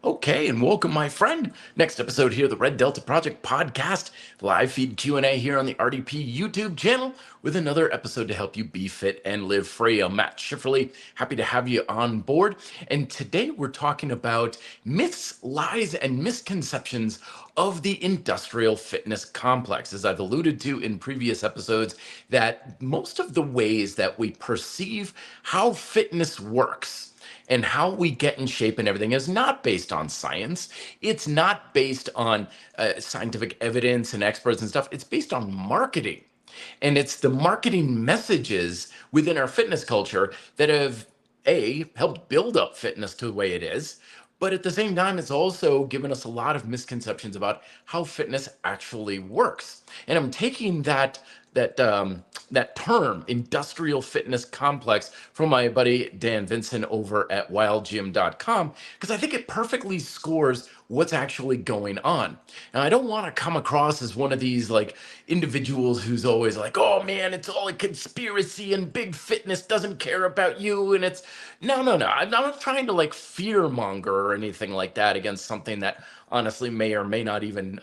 Okay, and welcome, my friend. Next episode here, the Red Delta Project podcast, live feed Q&A here on the RDP YouTube channel with another episode to help you be fit and live free. I'm Matt Schifferly, happy to have you on board. And today we're talking about myths, lies, and misconceptions of the industrial fitness complex. As I've alluded to in previous episodes, that most of the ways that we perceive how fitness works and how we get in shape and everything is not based on science. It's not based on scientific evidence and experts and stuff. It's based on marketing. And it's the marketing messages within our fitness culture that have, A, helped build up fitness to the way it is. But at the same time, it's also given us a lot of misconceptions about how fitness actually works. And I'm taking that term, industrial fitness complex, from my buddy Dan Vinson over at wildgym.com, because I think it perfectly scores what's actually going on. Now, I don't want to come across as one of these like individuals who's always like, oh man, it's all a conspiracy and big fitness doesn't care about you. And it's no. I'm not trying to like fear monger or anything like that against something that honestly may or may not even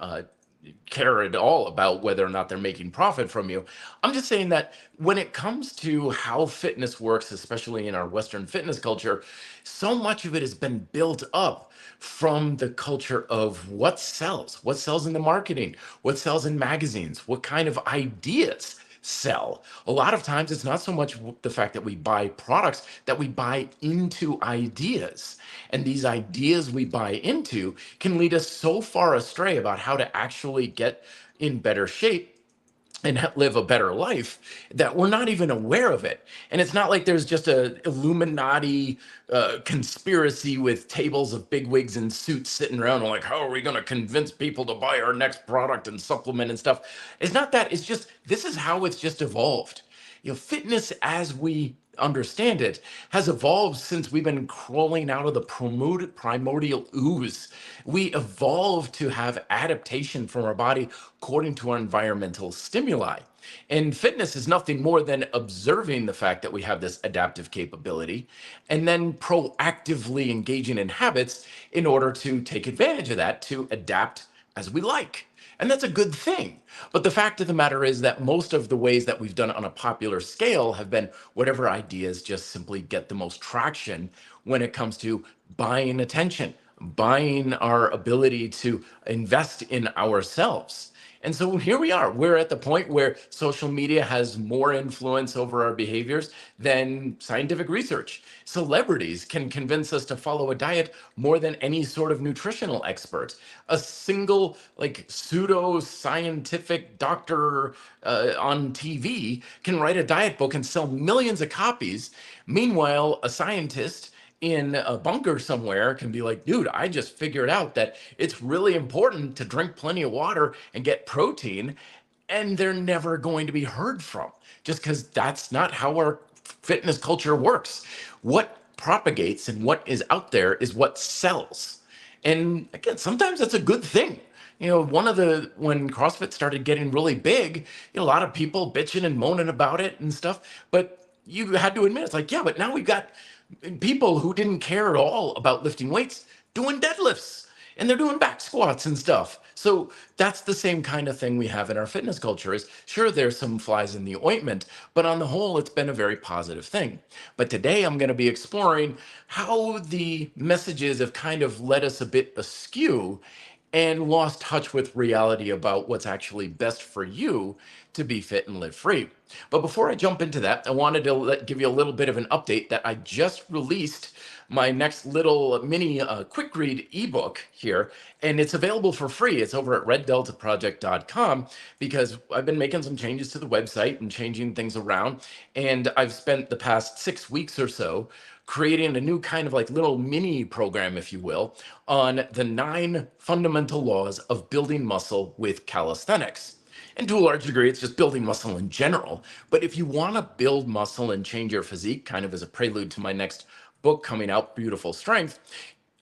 care at all about whether or not they're making profit from you. I'm just saying that when it comes to how fitness works, especially in our Western fitness culture, so much of it has been built up from the culture of what sells in the marketing, what sells in magazines, what kind of ideas sell. A lot of times it's not so much the fact that we buy products, that we buy into ideas. And these ideas we buy into can lead us so far astray about how to actually get in better shape and live a better life that we're not even aware of it. And it's not like there's just a Illuminati conspiracy with tables of bigwigs in suits sitting around like, how are we going to convince people to buy our next product and supplement and stuff? It's not that. It's just, this is how it's just evolved. Fitness as we understand it has evolved since we've been crawling out of the primordial ooze. We evolved to have adaptation from our body according to our environmental stimuli. And fitness is nothing more than observing the fact that we have this adaptive capability and then proactively engaging in habits in order to take advantage of that to adapt as we like. And that's a good thing. But the fact of the matter is that most of the ways that we've done it on a popular scale have been whatever ideas just simply get the most traction when it comes to buying attention, buying our ability to invest in ourselves. And so here we are. We're at the point where social media has more influence over our behaviors than scientific research. Celebrities can convince us to follow a diet more than any sort of nutritional expert. A single, like, pseudo scientific doctor on TV can write a diet book and sell millions of copies. Meanwhile, a scientist in a bunker somewhere can be like, dude, I just figured out that it's really important to drink plenty of water and get protein, and they're never going to be heard from just because that's not how our fitness culture works. What propagates and what is out there is what sells. And again, sometimes that's a good thing. When CrossFit started getting really big, a lot of people bitching and moaning about it and stuff, but you had to admit, it's like, yeah, but now we've got people who didn't care at all about lifting weights doing deadlifts, and they're doing back squats and stuff. So that's the same kind of thing we have in our fitness culture. Is sure, there's some flies in the ointment, but on the whole, it's been a very positive thing. But today I'm going to be exploring how the messages have kind of led us a bit askew and lost touch with reality about what's actually best for you to be fit and live free. But before I jump into that, I wanted to give you a little bit of an update that I just released my next little mini quick read ebook here, and it's available for free. It's over at reddeltaproject.com because I've been making some changes to the website and changing things around, and I've spent the past 6 weeks or so creating a new kind of like little mini program, if you will, on the 9 fundamental laws of building muscle with calisthenics. And to a large degree, it's just building muscle in general. But if you want to build muscle and change your physique, kind of as a prelude to my next book coming out, Beautiful Strength,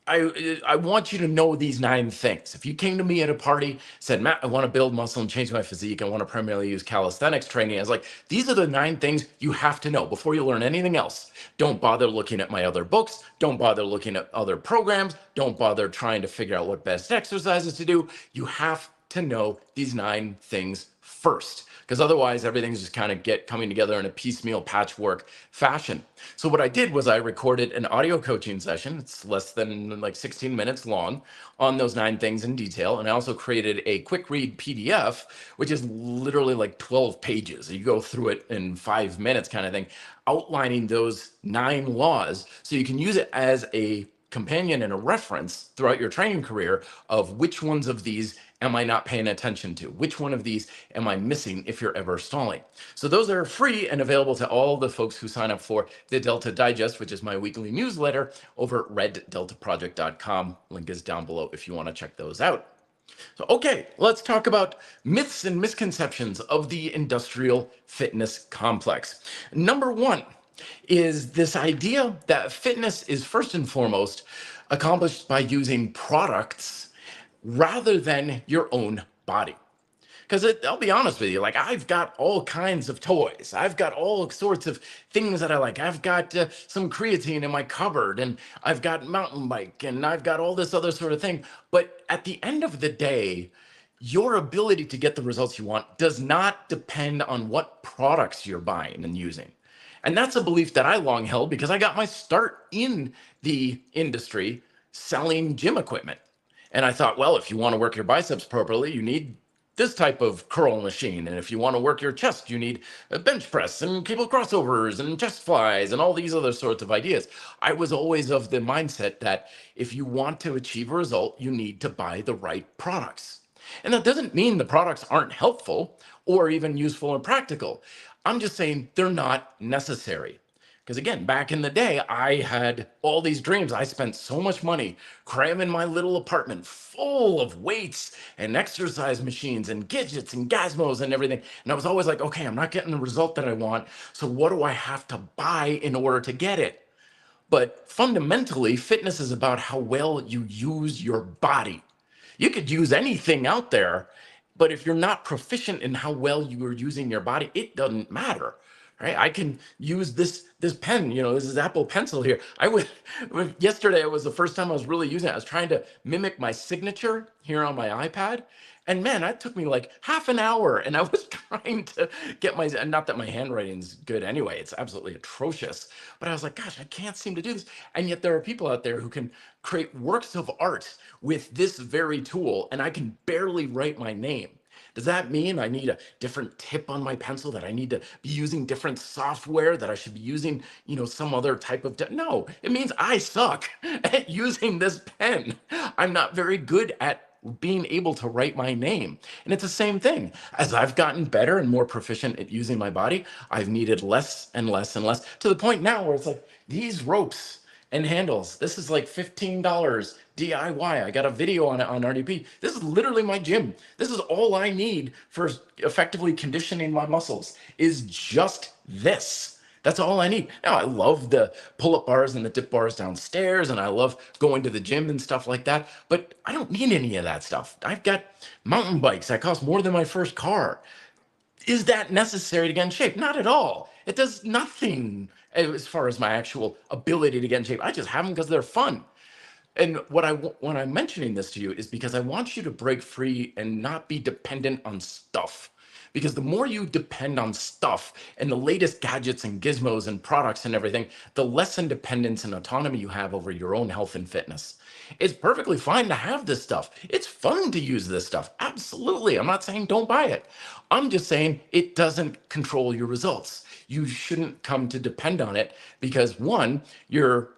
I want you to know these 9 things. If you came to me at a party, said, Matt, I want to build muscle and change my physique, I want to primarily use calisthenics training, I was like, these are the 9 things you have to know before you learn anything else. Don't bother looking at my other books. Don't bother looking at other programs. Don't bother trying to figure out what best exercises to do. You have to know these 9 things first, because otherwise everything's just kind of coming together in a piecemeal patchwork fashion. So what I did was I recorded an audio coaching session. It's less than like 16 minutes long on those 9 things in detail. And I also created a quick read PDF, which is literally like 12 pages. You go through it in 5 minutes kind of thing, outlining those 9 laws so you can use it as a companion and a reference throughout your training career of which ones of these am I not paying attention to? Which one of these am I missing if you're ever stalling? So those are free and available to all the folks who sign up for the Delta Digest, which is my weekly newsletter over at reddeltaproject.com. Link is down below if you want to check those out. So, okay, let's talk about myths and misconceptions of the industrial fitness complex. Number 1 is this idea that fitness is first and foremost accomplished by using products rather than your own body. Because I'll be honest with you, like I've got all kinds of toys. I've got all sorts of things that I like. I've got some creatine in my cupboard, and I've got mountain bike, and I've got all this other sort of thing. But at the end of the day, your ability to get the results you want does not depend on what products you're buying and using. And that's a belief that I long held because I got my start in the industry selling gym equipment. And I thought, well, if you want to work your biceps properly, you need this type of curl machine. And if you want to work your chest, you need a bench press and cable crossovers and chest flies and all these other sorts of ideas. I was always of the mindset that if you want to achieve a result, you need to buy the right products. And that doesn't mean the products aren't helpful or even useful or practical. I'm just saying they're not necessary. Because again, back in the day, I had all these dreams. I spent so much money cramming my little apartment full of weights and exercise machines and gadgets and gazmos and everything. And I was always like, okay, I'm not getting the result that I want. So what do I have to buy in order to get it? But fundamentally, fitness is about how well you use your body. You could use anything out there, but if you're not proficient in how well you are using your body, it doesn't matter. Right? I can use this pen, this is Apple Pencil here. Yesterday, it was the first time I was really using it. I was trying to mimic my signature here on my iPad. And man, that took me like half an hour. And I was trying to get not that my handwriting's good anyway, it's absolutely atrocious. But I was like, gosh, I can't seem to do this. And yet there are people out there who can create works of art with this very tool. And I can barely write my name. Does that mean I need a different tip on my pencil, that I need to be using different software, that I should be using, some other type of... No, it means I suck at using this pen. I'm not very good at being able to write my name. And it's the same thing. As I've gotten better and more proficient at using my body, I've needed less and less and less, to the point now where it's like these ropes and handles, this is like $15 DIY. I got a video on it on RDP. This is literally my gym. This is all I need for effectively conditioning my muscles, is just this. That's all I need. Now, I love the pull-up bars and the dip bars downstairs, and I love going to the gym and stuff like that, but I don't need any of that stuff. I've got mountain bikes that cost more than my first car. Is that necessary to get in shape? Not at all. It does nothing as far as my actual ability to get in shape. I just have them because they're fun. And when I'm mentioning this to you is because I want you to break free and not be dependent on stuff. Because the more you depend on stuff and the latest gadgets and gizmos and products and everything, the less independence and autonomy you have over your own health and fitness. It's perfectly fine to have this stuff. It's fun to use this stuff. Absolutely. I'm not saying don't buy it. I'm just saying it doesn't control your results. You shouldn't come to depend on it because, one, you're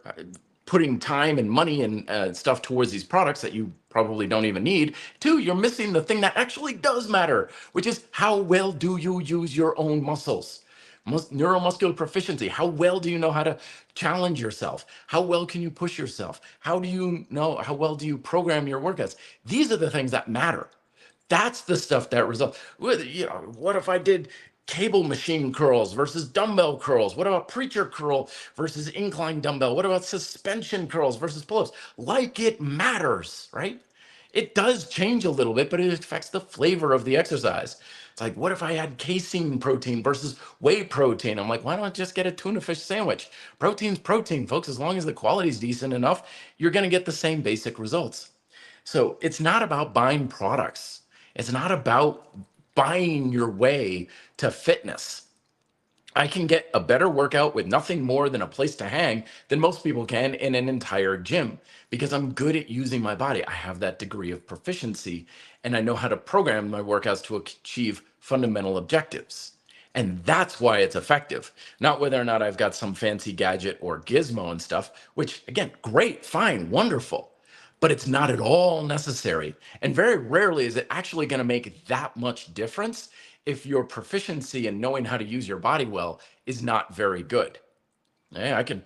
putting time and money and stuff towards these products that you probably don't even need. Two, you're missing the thing that actually does matter, which is how well do you use your own muscles? Neuromuscular proficiency. How well do you know how to challenge yourself? How well can you push yourself? How well do you program your workouts? These are the things that matter. That's the stuff that results. What if I did cable machine curls versus dumbbell curls? What about preacher curl versus incline dumbbell? What about suspension curls versus pull-ups? Like it matters, right? It does change a little bit, but it affects the flavor of the exercise. It's like, what if I had casein protein versus whey protein? I'm like, why don't I just get a tuna fish sandwich? Protein's protein, folks. As long as the quality's decent enough, you're going to get the same basic results. So it's not about buying products. It's not about buying your way to fitness. I can get a better workout with nothing more than a place to hang than most people can in an entire gym because I'm good at using my body. I have that degree of proficiency and I know how to program my workouts to achieve fundamental objectives. And that's why it's effective, not whether or not I've got some fancy gadget or gizmo and stuff, which again, great, fine, wonderful, but it's not at all necessary. And very rarely is it actually going to make that much difference if your proficiency in knowing how to use your body well is not very good. Yeah, I can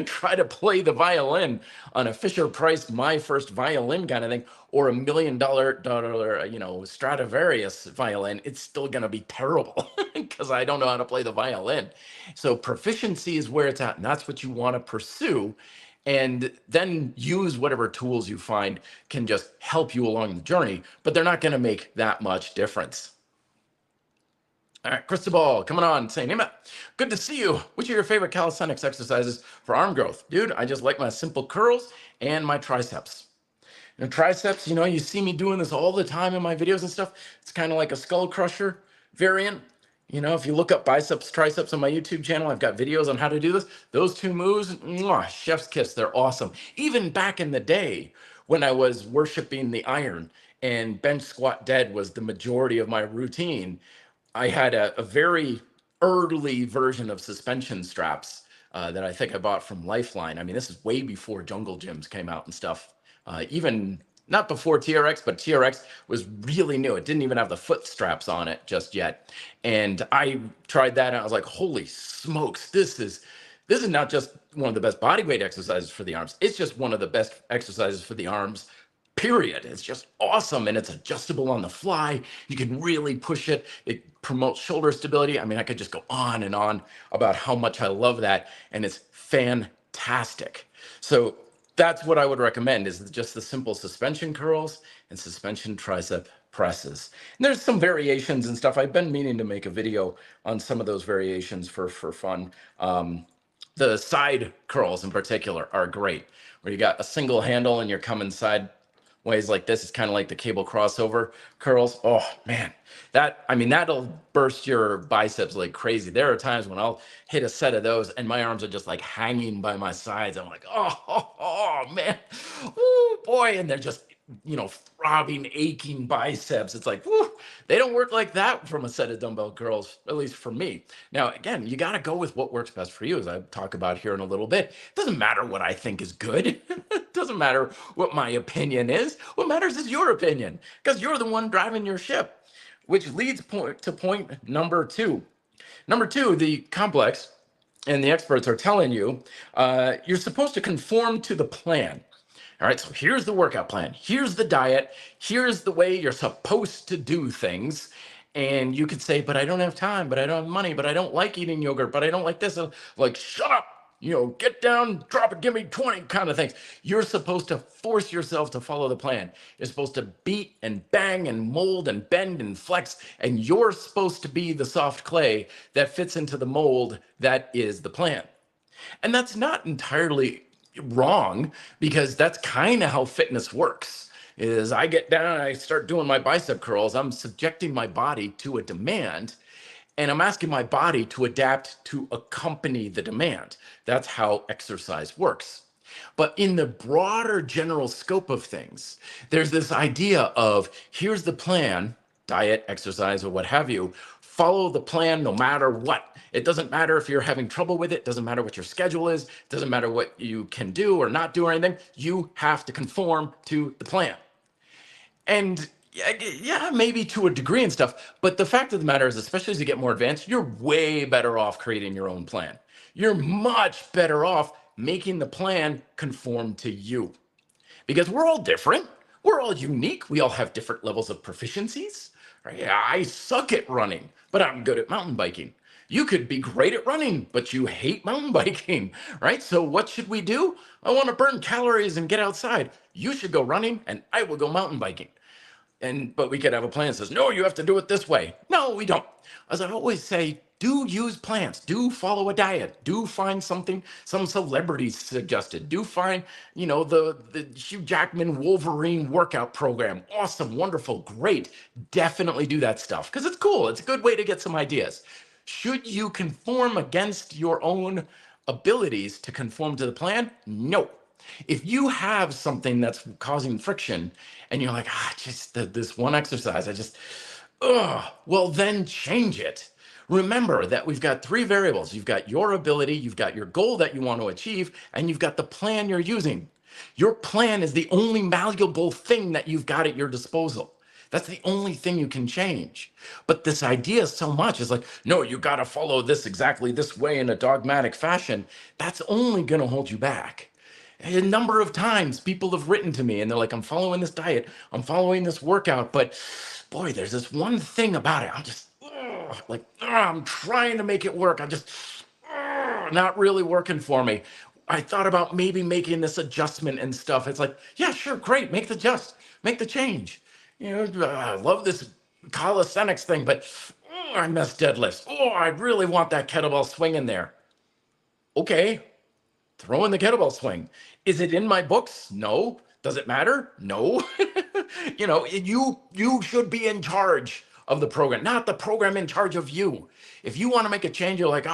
try to play the violin on a Fisher Price My First Violin kind of thing, or a $1 million, Stradivarius violin. It's still going to be terrible because I don't know how to play the violin. So proficiency is where it's at, and that's what you want to pursue. And then use whatever tools you find can just help you along the journey, but they're not going to make that much difference. All right, Cristobal, coming on, saying, hey, Matt, good to see you. Which are your favorite calisthenics exercises for arm growth? Dude, I just like my simple curls and my triceps. Triceps, you see me doing this all the time in my videos and stuff. It's kind of like a skull crusher variant. If you look up biceps, triceps on my YouTube channel, I've got videos on how to do this. Those two moves, mwah, chef's kiss, they're awesome. Even back in the day when I was worshiping the iron and bench squat dead was the majority of my routine, I had a very early version of suspension straps that I think I bought from Lifeline. I mean, this is way before jungle gyms came out and stuff. Even not before TRX, but TRX was really new. It didn't even have the foot straps on it just yet. And I tried that and I was like, holy smokes, this is not just one of the best body weight exercises for the arms. It's just one of the best exercises for the arms, period. It's just awesome. And it's adjustable on the fly. You can really push it. It promotes shoulder stability. I mean, I could just go on and on about how much I love that. And it's fantastic. So that's what I would recommend is just the simple suspension curls and suspension tricep presses. And there's some variations and stuff. I've been meaning to make a video on some of those variations for fun. The side curls in particular are great, where you got a single handle and you're coming sideways like this. It's kind of like the cable crossover curls. Oh man, that'll burst your biceps like crazy. There are times when I'll hit a set of those and my arms are just like hanging by my sides. I'm like, oh man, oh boy. And they're just, throbbing, aching biceps. It's like, whew, they don't work like that from a set of dumbbell curls, at least for me. Now, again, you got to go with what works best for you, as I talk about here in a little bit. It doesn't matter what I think is good. It doesn't matter what my opinion is. What matters is your opinion, because you're the one driving your ship, which leads to point number two. Number two, the complex and the experts are telling you you're supposed to conform to the plan. All right, so here's the workout plan. Here's the diet. Here's the way you're supposed to do things. And you could say, but I don't have time, but I don't have money, but I don't like eating yogurt, but I don't like this. Like, shut up, get down, drop it, give me 20 kind of things. You're supposed to force yourself to follow the plan. You're supposed to beat and bang and mold and bend and flex. And you're supposed to be the soft clay that fits into the mold that is the plan. And that's not entirely wrong, because that's kind of how fitness works. Is I get down and I start doing my bicep curls, I'm subjecting my body to a demand and I'm asking my body to adapt to accompany the demand. That's how exercise works. But in the broader general scope of things, there's this idea of here's the plan, diet, exercise, or what have you. Follow the plan no matter what. It doesn't matter if you're having trouble with it. Doesn't matter what your schedule is. Doesn't matter what you can do or not do or anything. You have to conform to the plan. And yeah, maybe to a degree and stuff. But the fact of the matter is, especially as you get more advanced, you're way better off creating your own plan. You're much better off making the plan conform to you. Because we're all different. We're all unique. We all have different levels of proficiencies. Yeah, I suck at running, but I'm good at mountain biking. You could be great at running, but you hate mountain biking, right? So what should we do? I want to burn calories and get outside. You should go running and I will go mountain biking. But we could have a plan that says, no, you have to do it this way. No, we don't. As I always say, do use plans, do follow a diet, do find something some celebrities suggested, do find, the Hugh Jackman Wolverine workout program. Awesome, wonderful, great. Definitely do that stuff because it's cool. It's a good way to get some ideas. Should you conform against your own abilities to conform to the plan? No. If you have something that's causing friction and you're like, just this one exercise, well, then change it. Remember that we've got three variables. You've got your ability, you've got your goal that you want to achieve, and you've got the plan you're using. Your plan is the only malleable thing that you've got at your disposal. That's the only thing you can change. But this idea so much is like, no, you got to follow this exactly this way in a dogmatic fashion. That's only going to hold you back. A number of times people have written to me and they're like, I'm following this diet, I'm following this workout, but boy, there's this one thing about it. I'm just I'm trying to make it work. I'm just not really working for me. I thought about maybe making this adjustment and stuff. It's like, yeah, sure, great. Make the change. I love this calisthenics thing, but I miss deadlifts. I really want that kettlebell swing in there. Okay, throw in the kettlebell swing. Is it in my books? No. Does it matter? No. You should be in charge of the program, not the program in charge of you. If you want to make a change, you're like,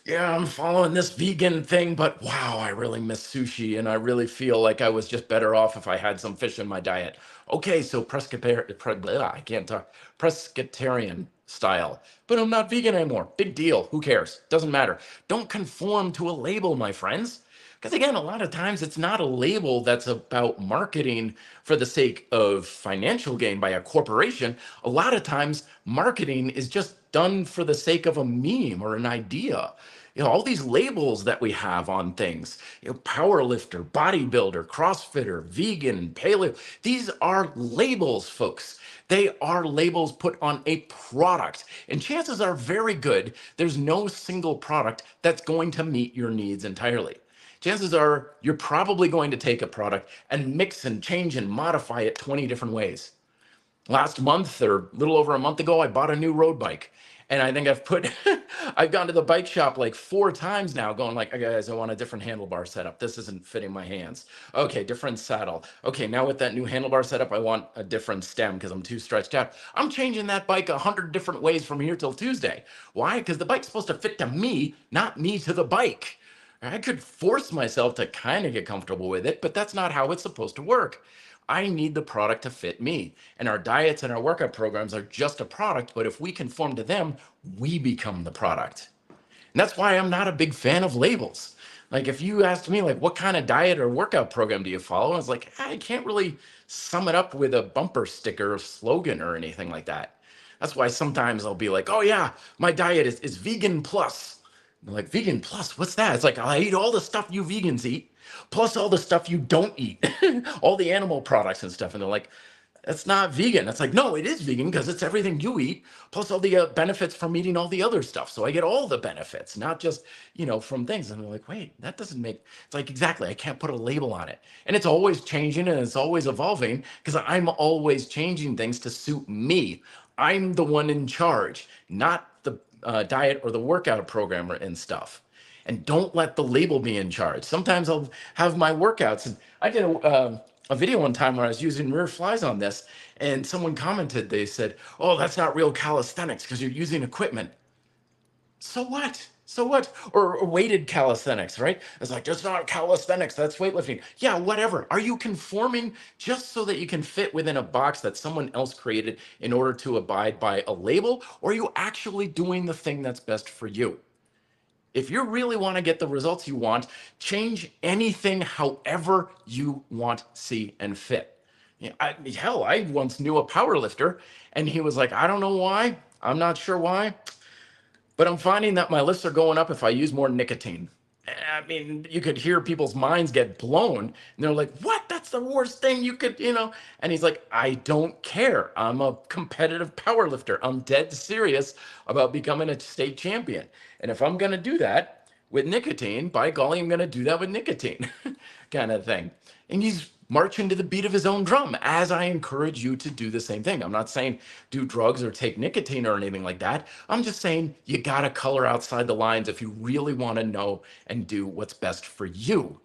yeah, I'm following this vegan thing, but wow, I really miss sushi and I really feel like I was just better off if I had some fish in my diet. Okay, so I can't talk, pescatarian style, but I'm not vegan anymore. Big deal. Who cares? Doesn't matter. Don't conform to a label, my friends. Because again, a lot of times it's not a label that's about marketing for the sake of financial gain by a corporation. A lot of times marketing is just done for the sake of a meme or an idea. All these labels that we have on things, power lifter, bodybuilder, CrossFitter, vegan, paleo, these are labels, folks. They are labels put on a product. And chances are very good, there's no single product that's going to meet your needs entirely. Chances are you're probably going to take a product and mix and change and modify it 20 different ways. Last month or a little over a month ago, I bought a new road bike. And I think I've gone to the bike shop like 4 times now going like, "Hey guys, I want a different handlebar setup. This isn't fitting my hands. Okay, different saddle. Okay, now with that new handlebar setup, I want a different stem because I'm too stretched out." I'm changing that bike 100 different ways from here till Tuesday. Why? Because the bike's supposed to fit to me, not me to the bike. I could force myself to kind of get comfortable with it, but that's not how it's supposed to work. I need the product to fit me. And our diets and our workout programs are just a product, but if we conform to them, we become the product. And that's why I'm not a big fan of labels. Like if you asked me like what kind of diet or workout program do you follow? I was like, I can't really sum it up with a bumper sticker or slogan or anything like that. That's why sometimes I'll be like, oh yeah, my diet is vegan plus. They're like, vegan plus, what's that? It's like, I eat all the stuff you vegans eat, plus all the stuff you don't eat, all the animal products and stuff. And they're like, that's not vegan. It's like, no, it is vegan because it's everything you eat, plus all the benefits from eating all the other stuff. So I get all the benefits, not just, from things. And they're like, wait, that doesn't make, it's like, exactly, I can't put a label on it. And it's always changing and it's always evolving because I'm always changing things to suit me. I'm the one in charge, not the diet or the workout program and stuff. And don't let the label be in charge. Sometimes I'll have my workouts, and I did a video one time where I was using rear flies on this, and someone commented, they said, oh, that's not real calisthenics because you're using equipment. So what? So what? Or weighted calisthenics, right? It's like, that's not calisthenics, that's weightlifting. Yeah, whatever. Are you conforming just so that you can fit within a box that someone else created in order to abide by a label? Or are you actually doing the thing that's best for you? If you really want to get the results you want, change anything however you want, see, and fit. I once knew a power lifter, and he was like, I don't know why. I'm not sure why. But I'm finding that my lifts are going up if I use more nicotine. I mean, you could hear people's minds get blown. And they're like, what? that's the worst thing you could, And he's like, I don't care. I'm a competitive power lifter. I'm dead serious about becoming a state champion. And if I'm going to do that with nicotine, by golly, I'm going to do that with nicotine kind of thing. And he's marching to the beat of his own drum as I encourage you to do the same thing. I'm not saying do drugs or take nicotine or anything like that. I'm just saying you got to color outside the lines if you really want to know and do what's best for you.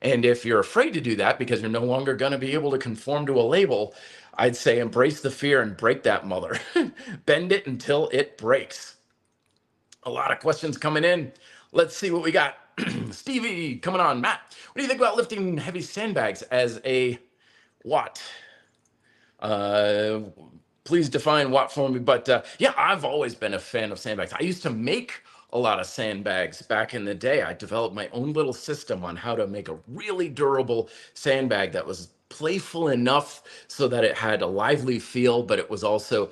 And if you're afraid to do that because you're no longer going to be able to conform to a label, I'd say embrace the fear and break that mother. Bend it until it breaks. A lot of questions coming in. Let's see what we got. Stevie coming on. Matt, what do you think about lifting heavy sandbags as a watt? Please define watt for me. But yeah, I've always been a fan of sandbags. I used to make a lot of sandbags back in the day. I developed my own little system on how to make a really durable sandbag that was playful enough so that it had a lively feel, but it was also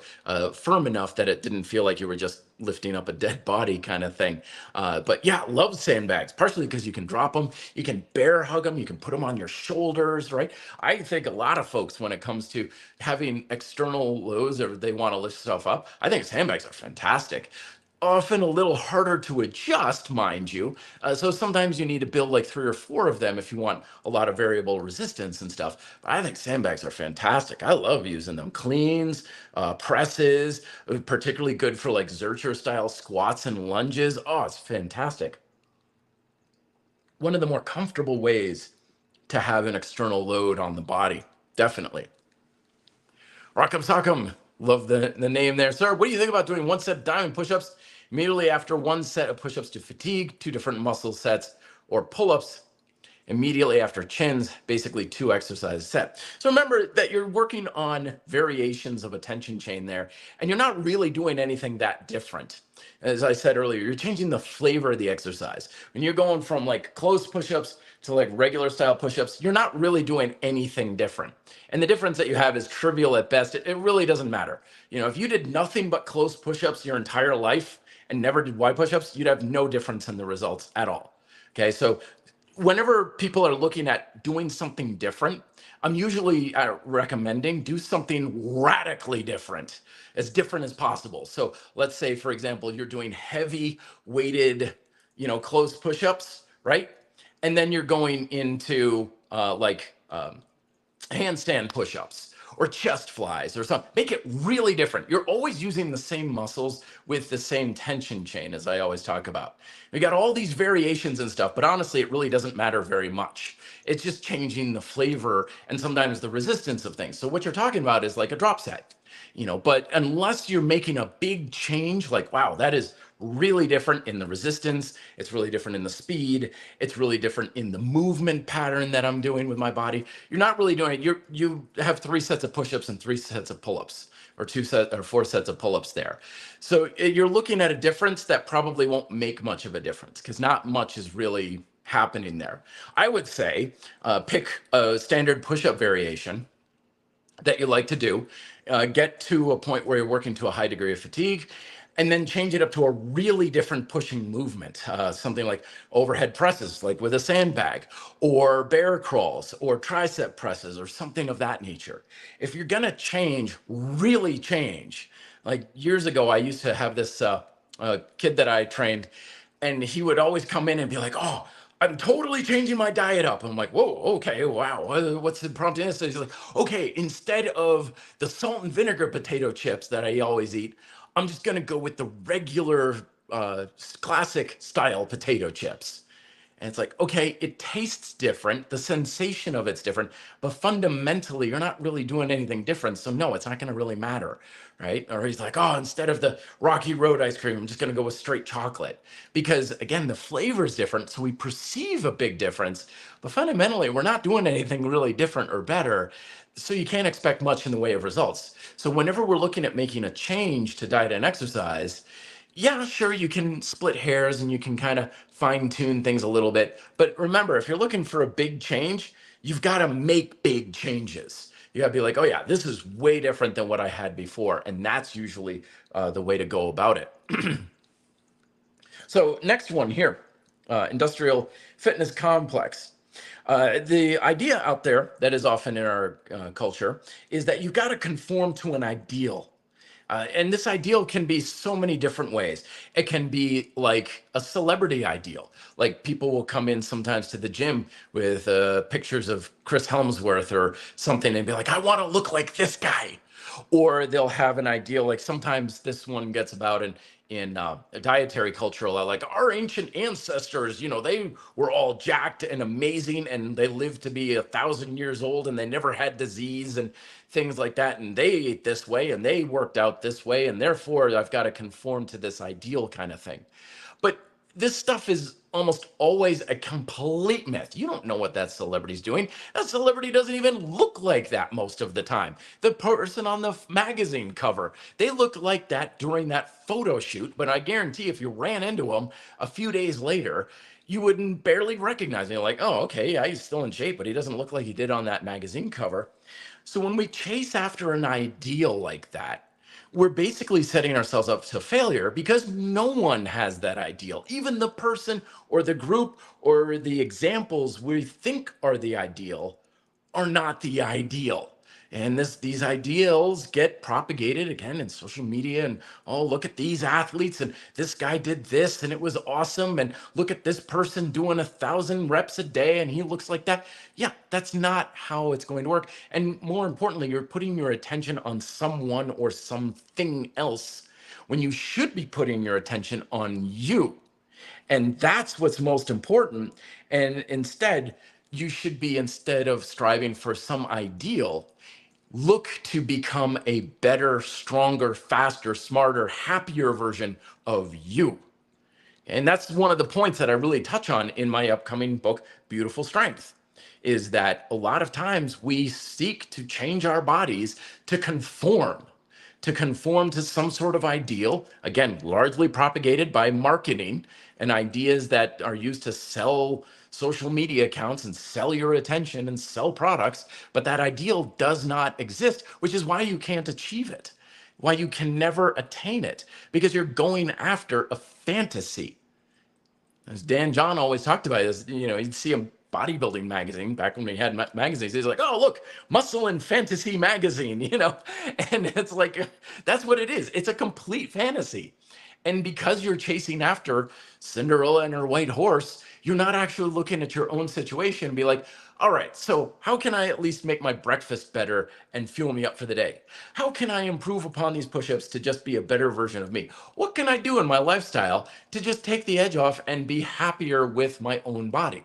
firm enough that it didn't feel like you were just lifting up a dead body kind of thing. But yeah, love sandbags, partially because you can drop them, you can bear hug them, you can put them on your shoulders, right? I think a lot of folks, when it comes to having external loads or they want to lift stuff up, I think sandbags are fantastic. Often a little harder to adjust, mind you. So sometimes you need to build like 3 or 4 of them if you want a lot of variable resistance and stuff. But I think sandbags are fantastic. I love using them. Cleans, presses, particularly good for like Zercher style squats and lunges. Oh, it's fantastic. One of the more comfortable ways to have an external load on the body, definitely. Rock'em Sock'em, love the name there. Sir, what do you think about doing 1 set diamond push-ups immediately after 1 set of push-ups to fatigue, 2 different muscle sets, or pull-ups immediately after chins, basically 2 exercise set? So remember that you're working on variations of a tension chain there, and you're not really doing anything that different. As I said earlier, you're changing the flavor of the exercise. When you're going from like close push-ups to like regular style push-ups, you're not really doing anything different. And the difference that you have is trivial at best. It really doesn't matter. If you did nothing but close push-ups your entire life and never did wide push-ups, you'd have no difference in the results at all. Okay, so whenever people are looking at doing something different, I'm usually recommending do something radically different as possible. So let's say, for example, you're doing heavy weighted, close push-ups, right? And then you're going into handstand push-ups or chest flies or something. Make it really different. You're always using the same muscles with the same tension chain, as I always talk about. We got all these variations and stuff, but honestly, it really doesn't matter very much. It's just changing the flavor and sometimes the resistance of things. So what you're talking about is like a drop set, but unless you're making a big change, like, wow, that is really different in the resistance, it's really different in the speed, it's really different in the movement pattern that I'm doing with my body, you're not really doing it. You have 3 sets of push-ups and 3 sets of pull-ups, or 4 sets of pull-ups there. So you're looking at a difference that probably won't make much of a difference because not much is really happening there. I would say pick a standard push-up variation that you like to do, get to a point where you're working to a high degree of fatigue, and then change it up to a really different pushing movement, something like overhead presses, like with a sandbag, or bear crawls, or tricep presses, or something of that nature. If you're gonna change, really change. Like years ago, I used to have this kid that I trained, and he would always come in and be like, oh, I'm totally changing my diet up. I'm like, whoa, okay, wow. What's the prompting this? He's like, okay, instead of the salt and vinegar potato chips that I always eat, I'm just going to go with the regular classic style potato chips. And it's like, okay, it tastes different. The sensation of it's different, but fundamentally, you're not really doing anything different. So no, it's not going to really matter, right? Or he's like, oh, instead of the Rocky Road ice cream, I'm just going to go with straight chocolate. Because again, the flavor is different. So we perceive a big difference, but fundamentally, we're not doing anything really different or better. So you can't expect much in the way of results. So whenever we're looking at making a change to diet and exercise, yeah, sure, you can split hairs and you can kind of fine tune things a little bit. But remember, if you're looking for a big change, you've got to make big changes. You got to be like, oh yeah, this is way different than what I had before. And that's usually the way to go about it. So next one here, Industrial Fitness Complex. The idea out there that is often in our culture is that you got to conform to an ideal. And this ideal can be so many different ways. It can be like a celebrity ideal. Like people will come in sometimes to the gym with pictures of Chris Helmsworth or something and be like, I want to look like this guy. Or they'll have an ideal, like sometimes this one gets about in a dietary culture, like our ancient ancestors, they were all jacked and amazing and they lived to be 1,000 years old and they never had disease and things like that. And they ate this way and they worked out this way. And therefore, I've got to conform to this ideal kind of thing. But this stuff is almost always a complete myth. You don't know what that celebrity's doing. That celebrity doesn't even look like that most of the time. The person on the magazine cover, they look like that during that photo shoot, but I guarantee if you ran into them a few days later, you wouldn't barely recognize him. You're like, oh, okay, yeah, he's still in shape, but he doesn't look like he did on that magazine cover. So when we chase after an ideal like that, we're basically setting ourselves up to failure because no one has that ideal. Even the person or the group or the examples we think are the ideal are not the ideal. And these ideals get propagated again in social media and, oh, look at these athletes and this guy did this and it was awesome. And look at this person doing 1,000 reps a day and he looks like that. Yeah, that's not how it's going to work. And more importantly, you're putting your attention on someone or something else when you should be putting your attention on you. And that's what's most important. And instead, you should be, instead of striving for some ideal, look to become a better, stronger, faster, smarter, happier version of you. And that's one of the points that I really touch on in my upcoming book, Beautiful Strength, is that a lot of times we seek to change our bodies to conform to some sort of ideal, again, largely propagated by marketing and ideas that are used to sell social media accounts and sell your attention and sell products. But that ideal does not exist, which is why you can't achieve it, why you can never attain it, because you're going after a fantasy. As Dan John always talked about this, you'd see a bodybuilding magazine back when we had magazines. He's like, oh, look, Muscle and Fantasy magazine, and it's like, that's what it is. It's a complete fantasy. And because you're chasing after Cinderella and her white horse, you're not actually looking at your own situation and be like, all right, so how can I at least make my breakfast better and fuel me up for the day? How can I improve upon these push-ups to just be a better version of me? What can I do in my lifestyle to just take the edge off and be happier with my own body?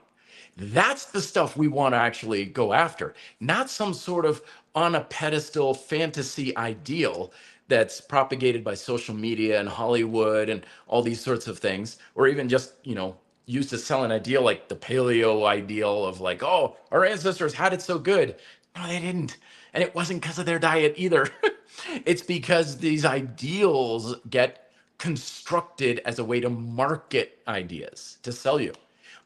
That's the stuff we want to actually go after, not some sort of on a pedestal fantasy ideal that's propagated by social media and Hollywood and all these sorts of things, or even just, used to sell an ideal like the paleo ideal of like, oh, our ancestors had it so good. No, they didn't. And it wasn't because of their diet either. It's because these ideals get constructed as a way to market ideas, to sell you.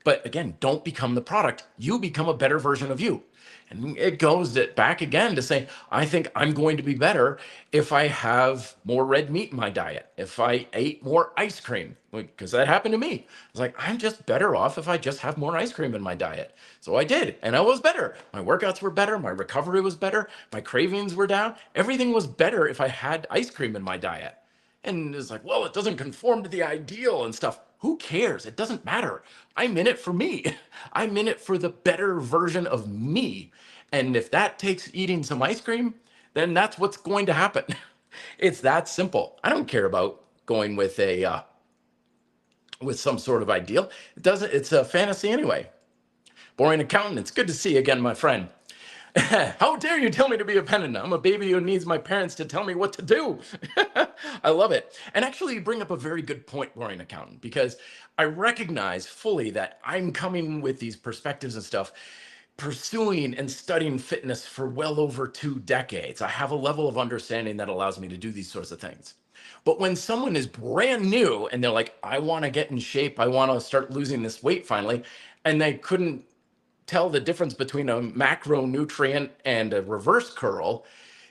But again, don't become the product. You become a better version of you. And it goes back again to say, I think I'm going to be better if I have more red meat in my diet, if I ate more ice cream, because that happened to me. It's like, I'm just better off if I just have more ice cream in my diet. So I did, and I was better. My workouts were better. My recovery was better. My cravings were down. Everything was better if I had ice cream in my diet. And it's like, well, it doesn't conform to the ideal and stuff. Who cares? It doesn't matter. I'm in it for me. I'm in it for the better version of me. And if that takes eating some ice cream, then that's what's going to happen. It's that simple. I don't care about going with with some sort of ideal. It doesn't. It's a fantasy anyway. Boring accountant. It's good to see you again, my friend. How dare you tell me to be a penitent? I'm a baby who needs my parents to tell me what to do. I love it. And actually, you bring up a very good point, boring accountant, because I recognize fully that I'm coming with these perspectives and stuff, pursuing and studying fitness for well over 2 decades. I have a level of understanding that allows me to do these sorts of things. But when someone is brand new and they're like, I want to get in shape, I want to start losing this weight finally, and they couldn't tell the difference between a macronutrient and a reverse curl,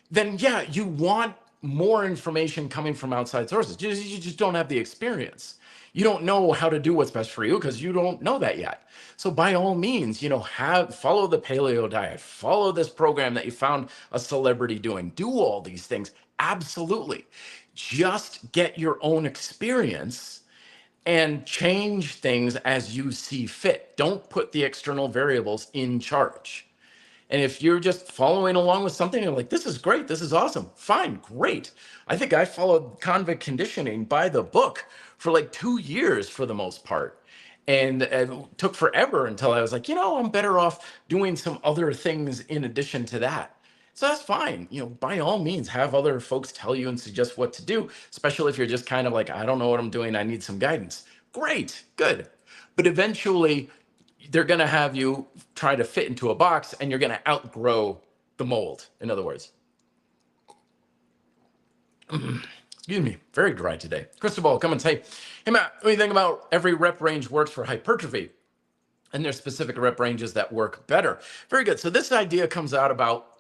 then yeah, you want more information coming from outside sources. You just don't have the experience. You don't know how to do what's best for you because you don't know that yet. So by all means, follow the paleo diet, follow this program that you found a celebrity doing, do all these things. Absolutely. Just get your own experience and change things as you see fit. Don't put the external variables in charge. And if you're just following along with something, you're like, this is great, this is awesome, fine, great. I think I followed convict conditioning by the book for like 2 years for the most part. And it took forever until I was like, I'm better off doing some other things in addition to that. So that's fine. By all means, have other folks tell you and suggest what to do, especially if you're just kind of like, I don't know what I'm doing, I need some guidance. Great, good. But eventually, they're going to have you try to fit into a box and you're going to outgrow the mold. In other words, excuse me, very dry today. Cristobal, come and say, hey, Matt, what do you think about every rep range works for hypertrophy? And there's specific rep ranges that work better. Very good. So this idea comes out about,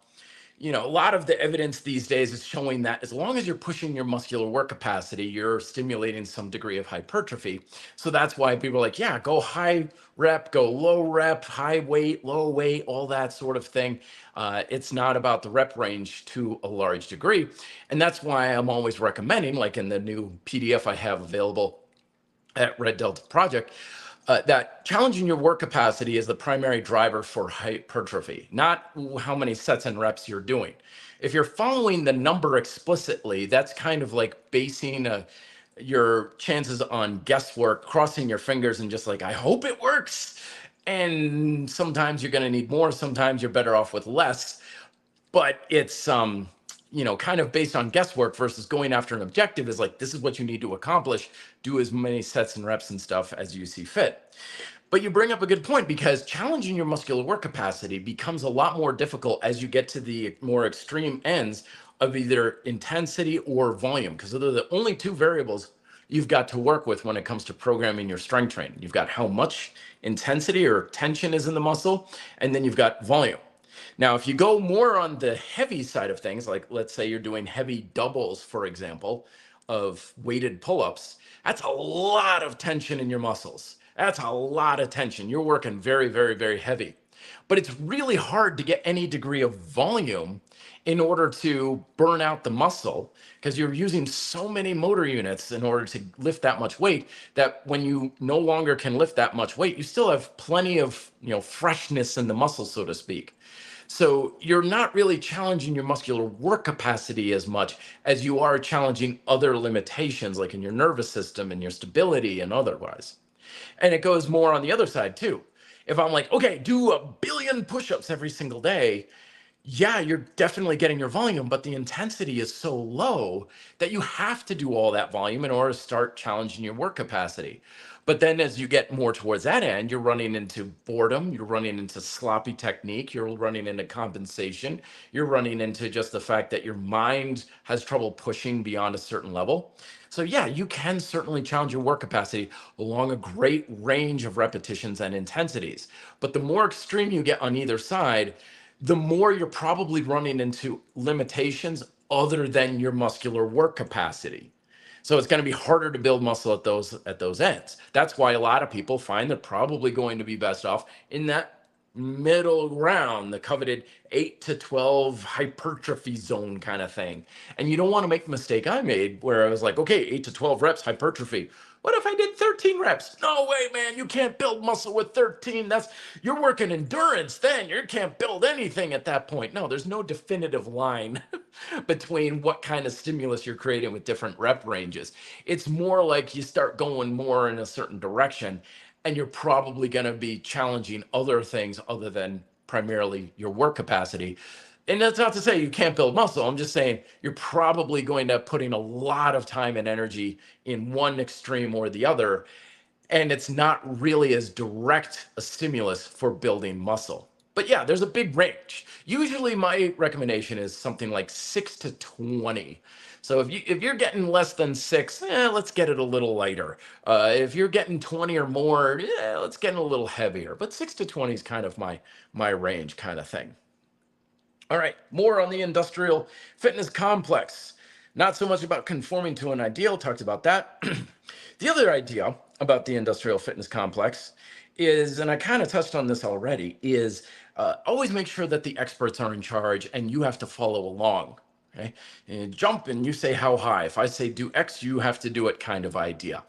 a lot of the evidence these days is showing that as long as you're pushing your muscular work capacity, you're stimulating some degree of hypertrophy. So that's why people are like, yeah, go high rep, go low rep, high weight, low weight, all that sort of thing. It's not about the rep range to a large degree. And that's why I'm always recommending, like in the new PDF I have available at Red Delta Project, that challenging your work capacity is the primary driver for hypertrophy, not how many sets and reps you're doing. If you're following the number explicitly, that's kind of like basing your chances on guesswork, crossing your fingers and just like, I hope it works. And sometimes you're going to need more, sometimes you're better off with less, but it's kind of based on guesswork versus going after an objective is like, this is what you need to accomplish. Do as many sets and reps and stuff as you see fit. But you bring up a good point, because challenging your muscular work capacity becomes a lot more difficult as you get to the more extreme ends of either intensity or volume, because they're the only two variables you've got to work with when it comes to programming your strength training. You've got how much intensity or tension is in the muscle, and then you've got volume. Now, if you go more on the heavy side of things, like let's say you're doing heavy doubles, for example, of weighted pull-ups, that's a lot of tension in your muscles. That's a lot of tension. You're working very, very, very heavy. But it's really hard to get any degree of volume in order to burn out the muscle, because you're using so many motor units in order to lift that much weight, that when you no longer can lift that much weight, you still have plenty of freshness in the muscle, so to speak. So you're not really challenging your muscular work capacity as much as you are challenging other limitations, like in your nervous system and your stability and otherwise. And it goes more on the other side too. If I'm like, okay, do 1 billion push-ups every single day, yeah, you're definitely getting your volume, but the intensity is so low that you have to do all that volume in order to start challenging your work capacity. But then as you get more towards that end, you're running into boredom, you're running into sloppy technique, you're running into compensation, you're running into just the fact that your mind has trouble pushing beyond a certain level. So yeah, you can certainly challenge your work capacity along a great range of repetitions and intensities. But the more extreme you get on either side, the more you're probably running into limitations other than your muscular work capacity. So it's going to be harder to build muscle at those ends. That's why a lot of people find they're probably going to be best off in that middle ground, the coveted 8 to 12 hypertrophy zone kind of thing. And you don't want to make the mistake I made, where I was like, okay, 8 to 12 reps hypertrophy. What if I did 13 reps? No way, man. You can't build muscle with 13. You're working endurance then. You can't build anything at that point. No, there's no definitive line between what kind of stimulus you're creating with different rep ranges. It's more like you start going more in a certain direction, and you're probably going to be challenging other things other than primarily your work capacity. And that's not to say you can't build muscle. I'm just saying you're probably going to putting a lot of time and energy in one extreme or the other. And it's not really as direct a stimulus for building muscle. But yeah, there's a big range. Usually my recommendation is something like 6 to 20. So if you're getting less than 6, let's get it a little lighter. If you're getting 20 or more, let's get it a little heavier. But 6 to 20 is kind of my range kind of thing. All right, more on the industrial fitness complex. Not so much about conforming to an ideal, talked about that. The other idea about the industrial fitness complex is, and I kind of touched on this already, is always make sure that the experts are in charge and you have to follow along. Okay, and jump and you say how high. If I say do X, you have to do it kind of idea.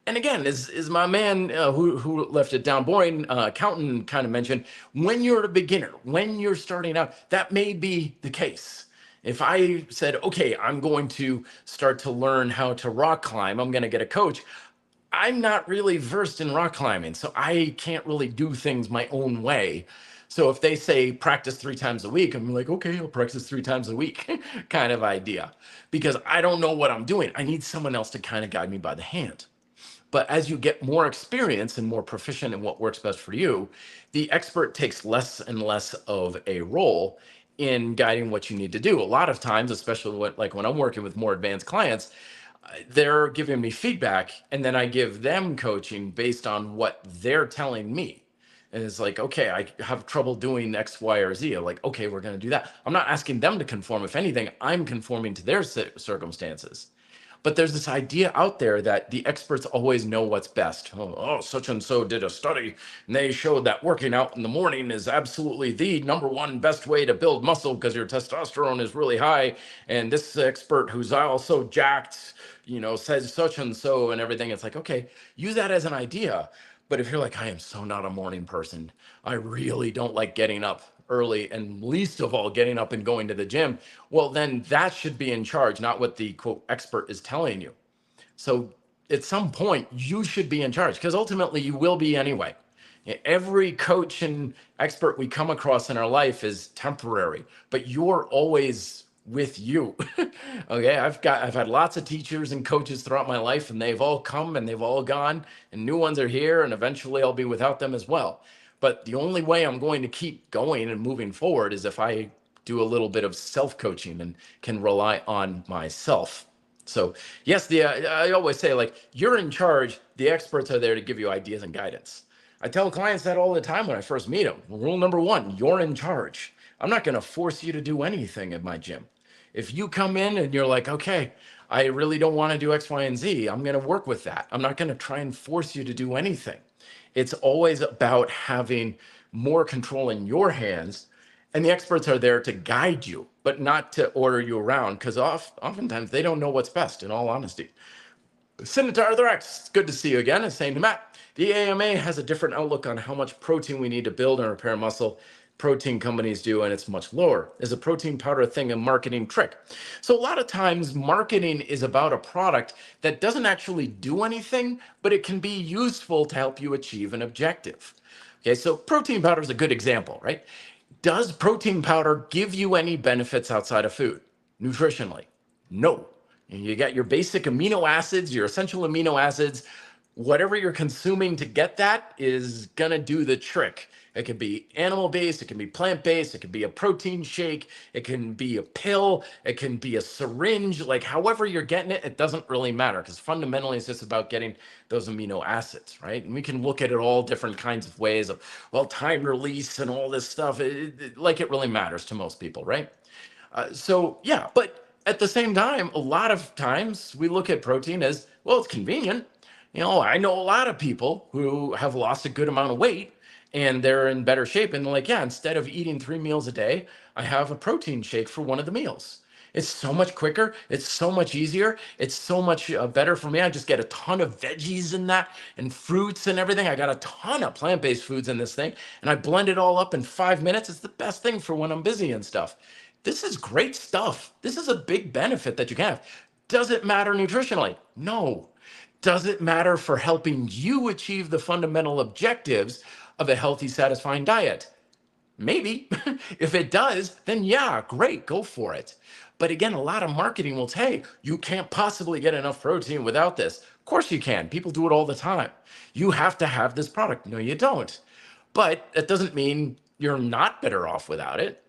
And again, is my man who left it down, Boring accountant kind of mentioned, when you're a beginner, when you're starting out, that may be the case. If I said, okay, I'm going to start to learn how to rock climb, I'm going to get a coach. I'm not really versed in rock climbing, so I can't really do things my own way. So if they say practice 3 times a week, I'm like, okay, I'll practice 3 times a week kind of idea, because I don't know what I'm doing. I need someone else to kind of guide me by the hand. But as you get more experience and more proficient in what works best for you, the expert takes less and less of a role in guiding what you need to do. A lot of times, especially like when I'm working with more advanced clients, they're giving me feedback and then I give them coaching based on what they're telling me. And it's like, okay, I have trouble doing X, Y, or Z. I'm like, okay, we're going to do that. I'm not asking them to conform. If anything, I'm conforming to their circumstances. But there's this idea out there that the experts always know what's best. Oh, such and so did a study and they showed that working out in the morning is absolutely the #1 best way to build muscle because your testosterone is really high. And this expert who's also jacked, says such and so and everything. It's like, okay, use that as an idea. But if you're like, I am so not a morning person, I really don't like getting up early and least of all getting up and going to the gym, well, then that should be in charge, not what the quote expert is telling you. So at some point, you should be in charge because ultimately you will be anyway. Every coach and expert we come across in our life is temporary, but you're always with you. Okay, I've had lots of teachers and coaches throughout my life, and they've all come and they've all gone, and new ones are here, and eventually I'll be without them as well. But the only way I'm going to keep going and moving forward is if I do a little bit of self-coaching and can rely on myself. So yes, I always say, like, you're in charge. The experts are there to give you ideas and guidance. I tell clients that all the time when I first meet them. Rule number 1, you're in charge. I'm not going to force you to do anything at my gym. If you come in and you're like, okay, I really don't want to do X, Y, and Z, I'm going to work with that. I'm not going to try and force you to do anything. It's always about having more control in your hands. And the experts are there to guide you, but not to order you around, because oftentimes they don't know what's best, in all honesty. Senator Rex, it's good to see you again. And saying to Matt, the AMA has a different outlook on how much protein we need to build and repair muscle. Protein companies do, and it's much lower. Is a protein powder thing a marketing trick? So a lot of times marketing is about a product that doesn't actually do anything, but it can be useful to help you achieve an objective. Okay, so protein powder is a good example, right? Does protein powder give you any benefits outside of food, nutritionally? No. You got your basic amino acids, your essential amino acids. Whatever you're consuming to get that is going to do the trick. It can be animal-based, it can be plant-based, it can be a protein shake, it can be a pill, it can be a syringe. Like, however you're getting it, it doesn't really matter, because fundamentally it's just about getting those amino acids, right? And we can look at it all different kinds of ways of, well, time release and all this stuff, like it really matters to most people, right? So yeah, but at the same time, a lot of times we look at protein as, well, it's convenient. I know a lot of people who have lost a good amount of weight and they're in better shape. And they're like, yeah, instead of eating 3 meals a day, I have a protein shake for one of the meals. It's so much quicker. It's so much easier. It's so much better for me. I just get a ton of veggies in that and fruits and everything. I got a ton of plant-based foods in this thing, and I blend it all up in 5 minutes. It's the best thing for when I'm busy and stuff. This is great stuff. This is a big benefit that you can have. Does it matter nutritionally? No. Does it matter for helping you achieve the fundamental objectives of a healthy, satisfying diet? Maybe. If it does, then yeah, great, go for it. But again, a lot of marketing will say, hey, you can't possibly get enough protein without this. Of course you can. People do it all the time. You have to have this product. No, you don't. But that doesn't mean you're not better off without it,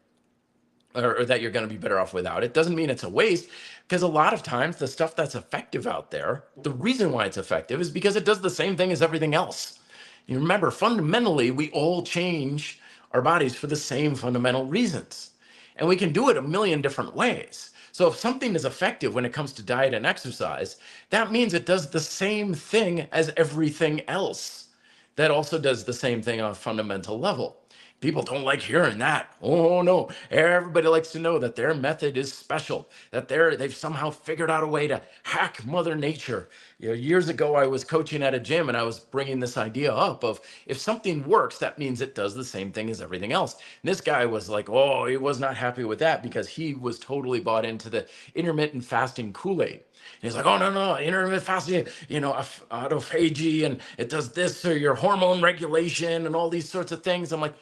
or that you're going to be better off without it. Doesn't mean it's a waste, because a lot of times the stuff that's effective out there, the reason why it's effective is because it does the same thing as everything else. You remember, fundamentally, we all change our bodies for the same fundamental reasons. And we can do it a million different ways. So if something is effective when it comes to diet and exercise, that means it does the same thing as everything else. That also does the same thing on a fundamental level. People don't like hearing that. Oh no, everybody likes to know that their method is special, that they've somehow figured out a way to hack Mother Nature. Years ago, I was coaching at a gym and I was bringing this idea up of if something works, that means it does the same thing as everything else. And this guy was like, oh, he was not happy with that because he was totally bought into the intermittent fasting Kool-Aid. He's like, oh, no, intermittent fasting, autophagy, and it does this, or your hormone regulation and all these sorts of things. I'm like,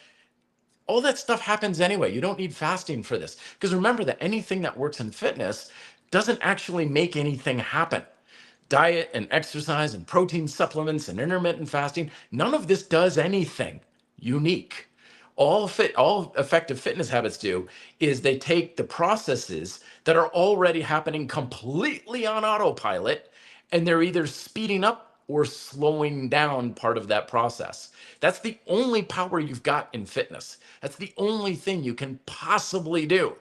all that stuff happens anyway. You don't need fasting for this. Because remember that anything that works in fitness doesn't actually make anything happen. Diet and exercise and protein supplements and intermittent fasting, none of this does anything unique. All effective fitness habits do is they take the processes that are already happening completely on autopilot, and they're either speeding up or slowing down part of that process. That's the only power you've got in fitness. That's the only thing you can possibly do,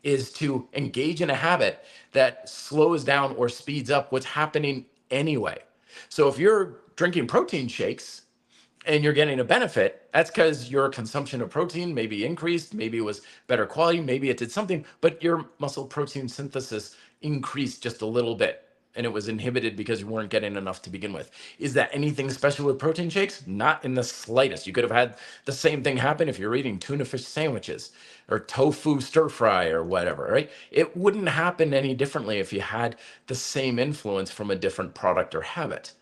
is to engage in a habit that slows down or speeds up what's happening anyway. So if you're drinking protein shakes and you're getting a benefit, that's because your consumption of protein maybe increased, maybe it was better quality, maybe it did something, but your muscle protein synthesis increased just a little bit and it was inhibited because you weren't getting enough to begin with. Is that anything special with protein shakes? Not in the slightest. You could have had the same thing happen if you're eating tuna fish sandwiches or tofu stir fry or whatever, right? It wouldn't happen any differently if you had the same influence from a different product or habit.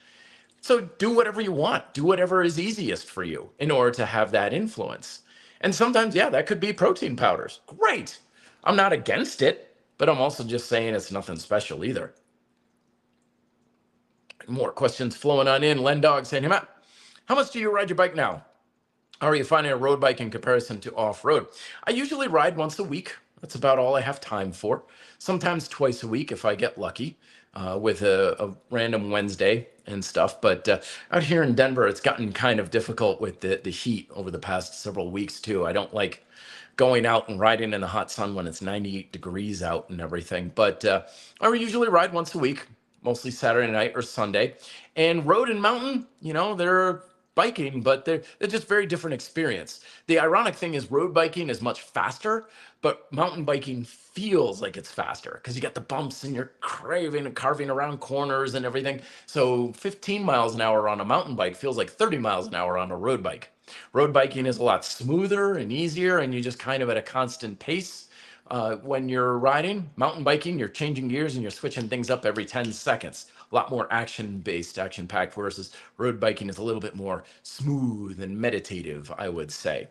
So do whatever you want, do whatever is easiest for you in order to have that influence. And sometimes, yeah, that could be protein powders. Great. I'm not against it, but I'm also just saying it's nothing special either. More questions flowing on in. Len Dog saying, hey, Matt, how much do you ride your bike now? How are you finding a road bike in comparison to off-road? I usually ride once a week. That's about all I have time for. Sometimes twice a week if I get lucky, with a random Wednesday and stuff. But out here in Denver, it's gotten kind of difficult with the heat over the past several weeks too. I don't like going out and riding in the hot sun when it's 98 degrees out and everything. But I usually ride once a week, mostly Saturday night or Sunday. And road and mountain, they're biking, but they're just very different experience. The ironic thing is road biking is much faster, but mountain biking feels like it's faster because you got the bumps and you're carving around corners and everything. So 15 miles an hour on a mountain bike feels like 30 miles an hour on a road bike. Road biking is a lot smoother and easier, and you just kind of at a constant pace. When you're riding. Mountain biking, you're changing gears and you're switching things up every 10 seconds. A lot more action-based, action-packed, versus road biking is a little bit more smooth and meditative, I would say.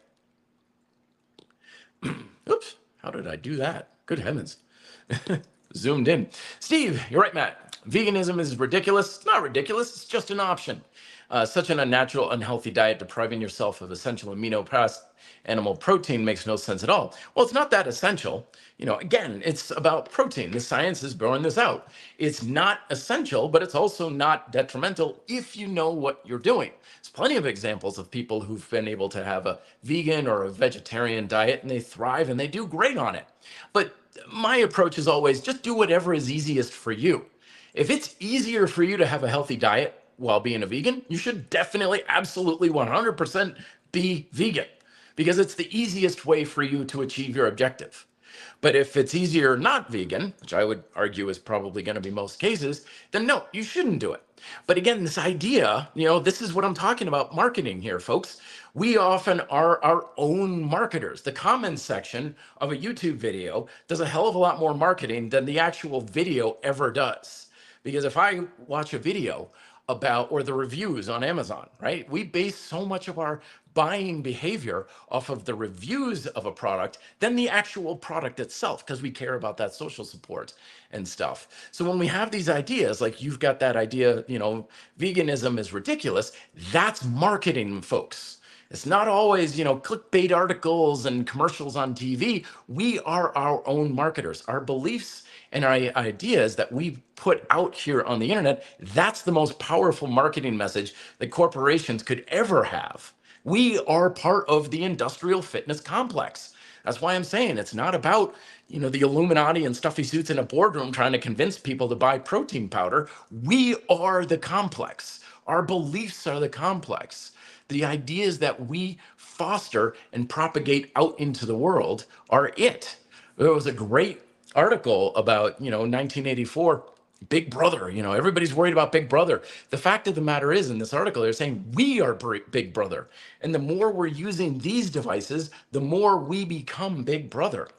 Oops, how did I do that? Good heavens. Zoomed in. Steve, you're right, Matt. Veganism is ridiculous. It's not ridiculous. It's just an option. Such an unnatural, unhealthy diet depriving yourself of essential amino acids, animal protein makes no sense at all. Well, it's not that essential. Again, it's about protein. The science is bearing this out. It's not essential, but it's also not detrimental if you know what you're doing. There's plenty of examples of people who've been able to have a vegan or a vegetarian diet and they thrive and they do great on it. But my approach is always just do whatever is easiest for you. If it's easier for you to have a healthy diet while being a vegan, you should definitely, absolutely 100% be vegan, because it's the easiest way for you to achieve your objective. But if it's easier not vegan, which I would argue is probably going to be most cases, then no, you shouldn't do it. But again, this idea, this is what I'm talking about marketing here, folks. We often are our own marketers. The comments section of a YouTube video does a hell of a lot more marketing than the actual video ever does. Because if I watch a video about, or the reviews on Amazon, right? We base so much of our buying behavior off of the reviews of a product than the actual product itself, because we care about that social support and stuff. So when we have these ideas, like you've got that idea, veganism is ridiculous, that's marketing, folks. It's not always, clickbait articles and commercials on TV. We are our own marketers. Our beliefs and our ideas that we put out here on the internet, that's the most powerful marketing message that corporations could ever have. We are part of the industrial fitness complex. That's why I'm saying it's not about, the Illuminati and stuffy suits in a boardroom trying to convince people to buy protein powder. We are the complex. Our beliefs are the complex. The ideas that we foster and propagate out into the world are it. There was a great article about, 1984, Big Brother. Everybody's worried about Big Brother. The fact of the matter is, in this article, they're saying we are Big Brother. And the more we're using these devices, the more we become Big Brother.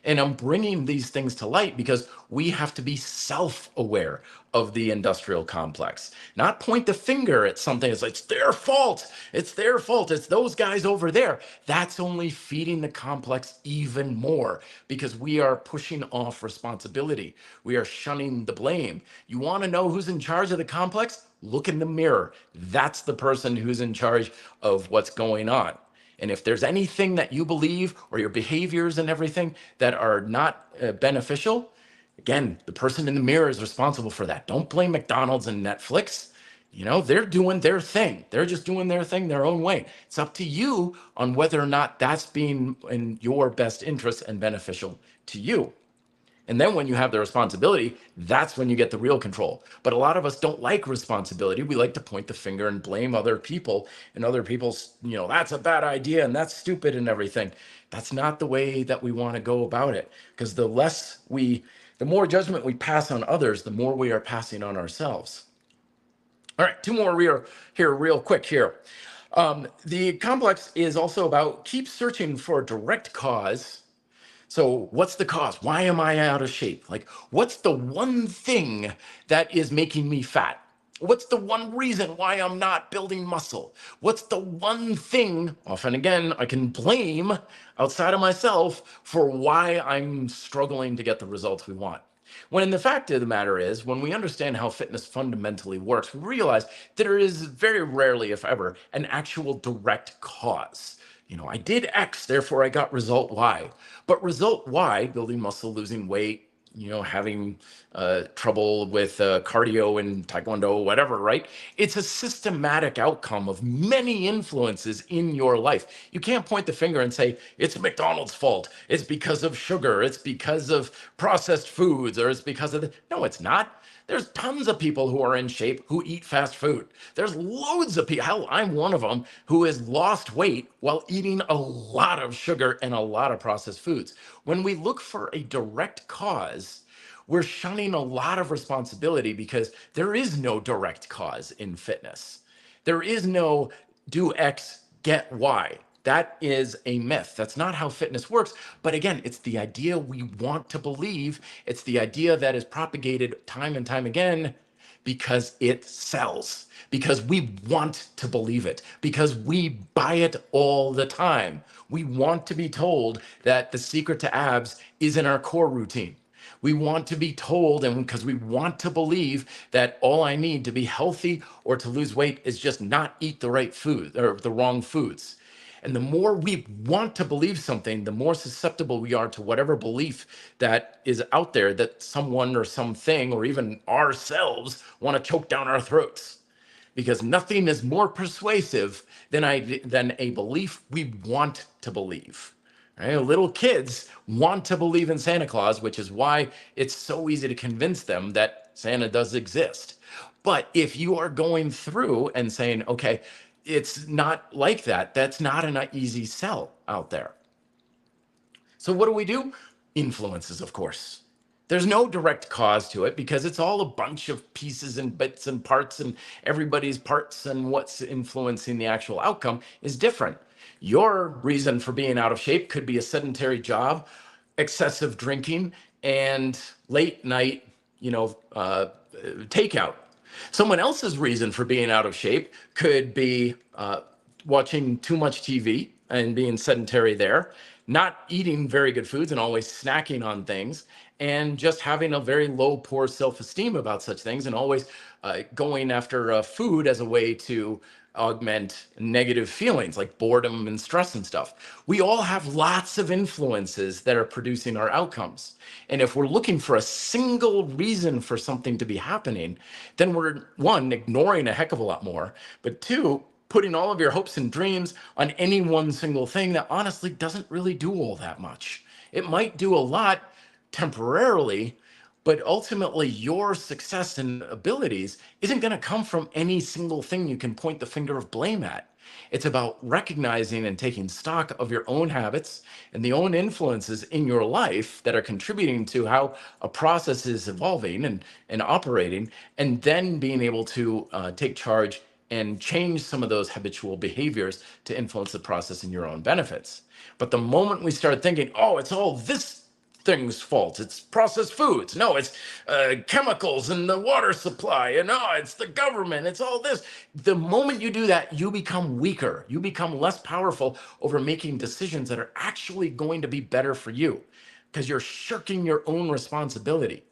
And I'm bringing these things to light because we have to be self-aware of the industrial complex, not point the finger at something. It's like, it's their fault. It's their fault. It's those guys over there. That's only feeding the complex even more because we are pushing off responsibility. We are shunning the blame. You want to know who's in charge of the complex? Look in the mirror. That's the person who's in charge of what's going on. And if there's anything that you believe or your behaviors and everything that are not beneficial, again, the person in the mirror is responsible for that. Don't blame McDonald's and Netflix. They're doing their thing. They're just doing their thing their own way. It's up to you on whether or not that's being in your best interest and beneficial to you. And then when you have the responsibility, that's when you get the real control. But a lot of us don't like responsibility. We like to point the finger and blame other people and other people's, that's a bad idea and that's stupid and everything. That's not the way that we want to go about it. Because the more judgment we pass on others, the more we are passing on ourselves. All right, two more real quick here. The complex is also about keep searching for a direct cause. So what's the cause? Why am I out of shape? Like, what's the one thing that is making me fat? What's the one reason why I'm not building muscle? What's the one thing, often again, I can blame outside of myself for why I'm struggling to get the results we want? When the fact of the matter is, when we understand how fitness fundamentally works, we realize that there is very rarely, if ever, an actual direct cause. I did X, therefore I got result Y. But result Y, building muscle, losing weight, having trouble with cardio and taekwondo, whatever, right? It's a systematic outcome of many influences in your life. You can't point the finger and say, it's McDonald's fault. It's because of sugar. It's because of processed foods, or it's because of No, it's not. There's tons of people who are in shape who eat fast food. There's loads of people, hell, I'm one of them, who has lost weight while eating a lot of sugar and a lot of processed foods. When we look for a direct cause, we're shunning a lot of responsibility because there is no direct cause in fitness. There is no do X, get Y. That is a myth. That's not how fitness works. But again, it's the idea we want to believe. It's the idea that is propagated time and time again because it sells, because we want to believe it, because we buy it all the time. We want to be told that the secret to abs is in our core routine. We want to be told, and because we want to believe that all I need to be healthy or to lose weight is just not eat the right food or the wrong foods. And the more we want to believe something, the more susceptible we are to whatever belief that is out there that someone or something or even ourselves want to choke down our throats. Because nothing is more persuasive than a belief we want to believe. Right? Little kids want to believe in Santa Claus, which is why it's so easy to convince them that Santa does exist. But if you are going through and saying, okay, it's not like that. That's not an easy sell out there. So what do? Influences, of course. There's no direct cause to it because it's all a bunch of pieces and bits and parts, and everybody's parts and what's influencing the actual outcome is different. Your reason for being out of shape could be a sedentary job, excessive drinking, and late night, takeout. Someone else's reason for being out of shape could be watching too much TV and being sedentary there, not eating very good foods and always snacking on things, and just having a very low, poor self-esteem about such things and always going after food as a way to augment negative feelings like boredom and stress and stuff. We all have lots of influences that are producing our outcomes. And if we're looking for a single reason for something to be happening, then we're, one, ignoring a heck of a lot more, but two, putting all of your hopes and dreams on any one single thing that honestly doesn't really do all that much. It might do a lot temporarily, but ultimately your success and abilities isn't going to come from any single thing you can point the finger of blame at. It's about recognizing and taking stock of your own habits and the own influences in your life that are contributing to how a process is evolving and operating, and then being able to take charge and change some of those habitual behaviors to influence the process in your own benefits. But the moment we start thinking, oh, it's all this thing's fault, it's processed foods, no, it's chemicals in the water supply, and oh, it's the government, it's all this. The moment you do that, you become weaker, you become less powerful over making decisions that are actually going to be better for you, because you're shirking your own responsibility.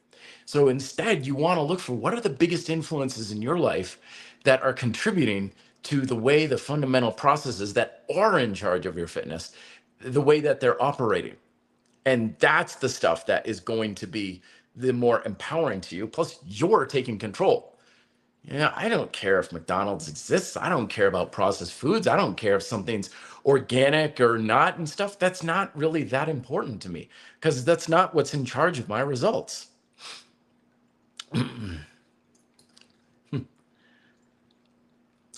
So instead, you want to look for what are the biggest influences in your life that are contributing to the way the fundamental processes that are in charge of your fitness, the way that they're operating. And that's the stuff that is going to be the more empowering to you. Plus, you're taking control. Yeah, I don't care if McDonald's exists. I don't care about processed foods. I don't care if something's organic or not and stuff. That's not really that important to me, because that's not what's in charge of my results.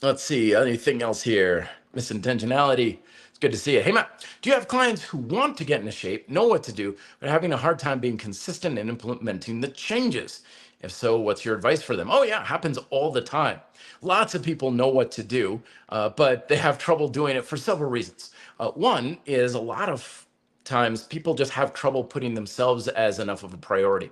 Let's see, anything else here? Misintentionality. It's good to see it. Hey, Matt, do you have clients who want to get into shape, know what to do, but having a hard time being consistent and implementing the changes? If so, what's your advice for them? Oh, yeah, it happens all the time. Lots of people know what to do, but they have trouble doing it for several reasons. One is a lot of times people just have trouble putting themselves as enough of a priority.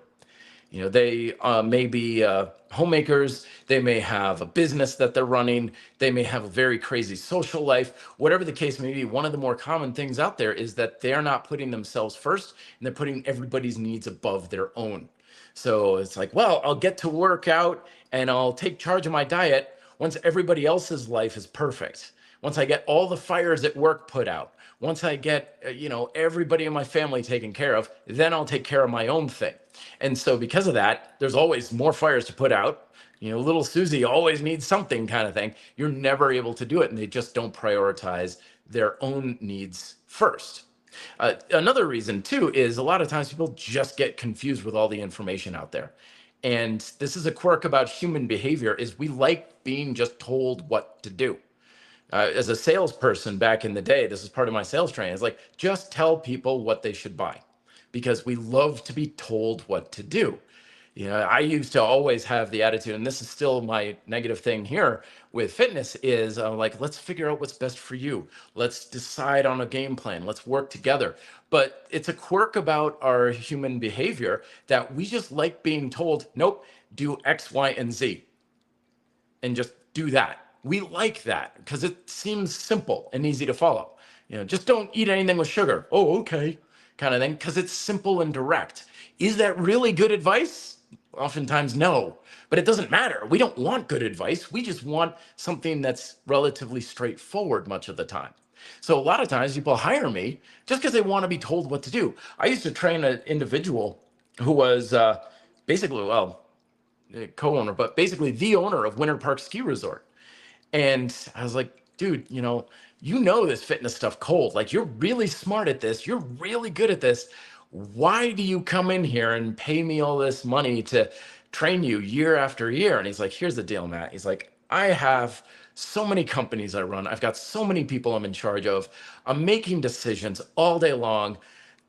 They may be homemakers, they may have a business that they're running, they may have a very crazy social life. Whatever the case may be, one of the more common things out there is that they're not putting themselves first, and they're putting everybody's needs above their own. So it's like, well, I'll get to work out and I'll take charge of my diet once everybody else's life is perfect. Once I get all the fires at work put out, once I get, everybody in my family taken care of, then I'll take care of my own thing. And so because of that, there's always more fires to put out. Little Susie always needs something kind of thing. You're never able to do it. And they just don't prioritize their own needs first. Another reason too is a lot of times people just get confused with all the information out there. And this is a quirk about human behavior, is we like being just told what to do. As a salesperson back in the day, this is part of my sales training. It's like, just tell people what they should buy, because we love to be told what to do. I used to always have the attitude, and this is still my negative thing here with fitness, is like, let's figure out what's best for you. Let's decide on a game plan. Let's work together. But it's a quirk about our human behavior that we just like being told, nope, do X, Y, and Z, and just do that. We like that because it seems simple and easy to follow. Just don't eat anything with sugar. Oh, okay, kind of thing, because it's simple and direct. Is that really good advice? Oftentimes, no, but it doesn't matter. We don't want good advice. We just want something that's relatively straightforward much of the time. So a lot of times people hire me just because they want to be told what to do. I used to train an individual who was basically, well, co-owner, but basically the owner of Winter Park Ski Resort. And I was like, dude, this fitness stuff cold. Like, you're really smart at this. You're really good at this. Why do you come in here and pay me all this money to train you year after year? And he's like, here's the deal, Matt. He's like, I have so many companies I run. I've got so many people I'm in charge of. I'm making decisions all day long.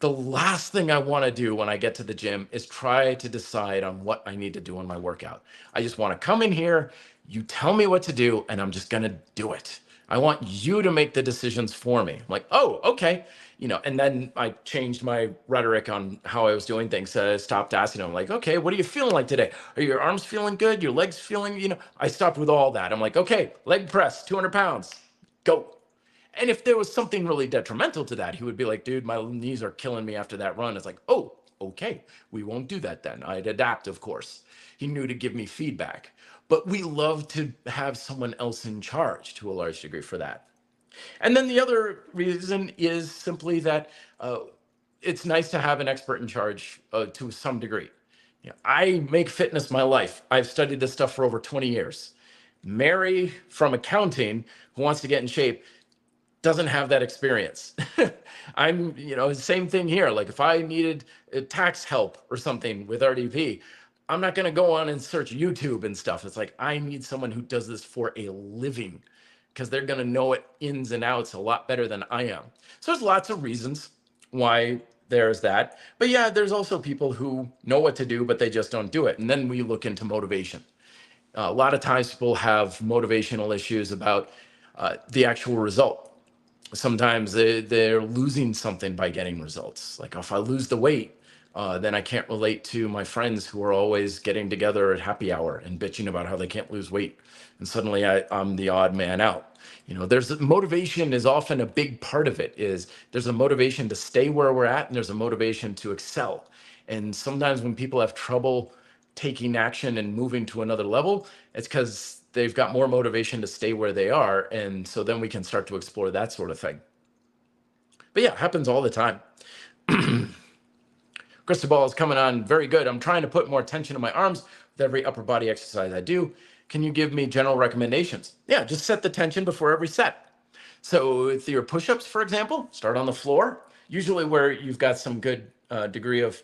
The last thing I want to do when I get to the gym is try to decide on what I need to do on my workout. I just want to come in here, you tell me what to do, and I'm just going to do it. I want you to make the decisions for me. I'm like, oh, okay. And then I changed my rhetoric on how I was doing things. So I stopped asking him, like, okay, what are you feeling like today? Are your arms feeling good? Your legs feeling, I stopped with all that. I'm like, okay, leg press, 200 pounds, go. And if there was something really detrimental to that, he would be like, dude, my knees are killing me after that run. It's like, oh, okay, we won't do that then. I'd adapt, of course. He knew to give me feedback. But we love to have someone else in charge to a large degree for that. And then the other reason is simply that it's nice to have an expert in charge to some degree. I make fitness my life. I've studied this stuff for over 20 years. Mary from accounting who wants to get in shape doesn't have that experience. I'm, same thing here. Like if I needed tax help or something with RDP, I'm not going to go on and search YouTube and stuff. It's like, I need someone who does this for a living because they're going to know it ins and outs a lot better than I am. So there's lots of reasons why there's that. But yeah, there's also people who know what to do, but they just don't do it. And then we look into motivation. A lot of times people have motivational issues about the actual result. Sometimes they're losing something by getting results. Like if I lose the weight, then I can't relate to my friends who are always getting together at happy hour and bitching about how they can't lose weight. And suddenly I'm the odd man out. There's motivation is often a big part of it. There's a motivation to stay where we're at, and there's a motivation to excel. And sometimes when people have trouble taking action and moving to another level, it's because they've got more motivation to stay where they are. And so then we can start to explore that sort of thing. But yeah, it happens all the time. Cristobal is coming on very good. I'm trying to put more tension in my arms with every upper body exercise I do. Can you give me general recommendations? Yeah, just set the tension before every set. So with your push-ups, for example, start on the floor. Usually where you've got some good degree of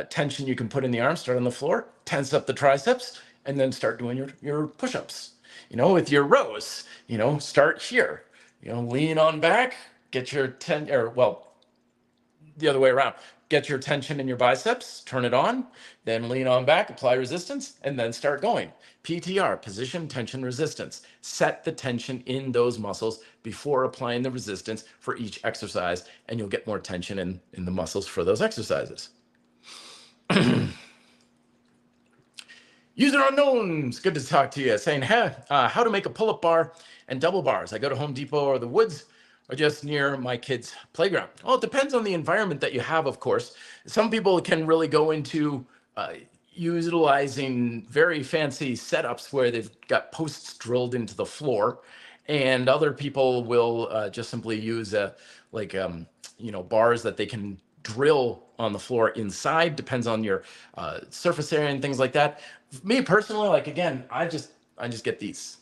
tension you can put in the arms, start on the floor, tense up the triceps, and then start doing your push-ups. With your rows, start here, lean on back, get your the other way around. Get your tension in your biceps, turn it on, then lean on back, apply resistance, and then start going. PTR, position, tension, resistance. Set the tension in those muscles before applying the resistance for each exercise, and you'll get more tension in the muscles for those exercises. User unknown, it's good to talk to you. Saying, hey, how to make a pull-up bar and double bars. I go to Home Depot or the Woods, or just near my kids' playground. Well, it depends on the environment that you have, of course. Some people can really go into utilizing very fancy setups where they've got posts drilled into the floor, and other people will just simply use bars that they can drill on the floor inside. Depends on your surface area and things like that. Me personally, again, I just get these,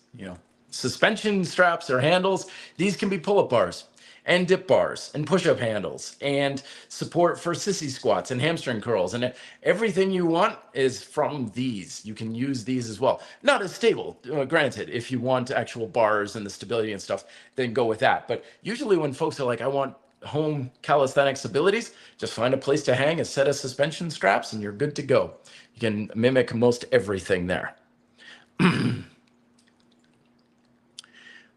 suspension straps or handles. These can be pull-up bars and dip bars and push-up handles and support for sissy squats and hamstring curls, and everything you want is from these. You can use these as well. Not as stable, granted. If you want actual bars and the stability and stuff, then go with that. But usually when folks are like, I want home calisthenics abilities, just find a place to hang a set of suspension straps and you're good to go. You can mimic most everything there.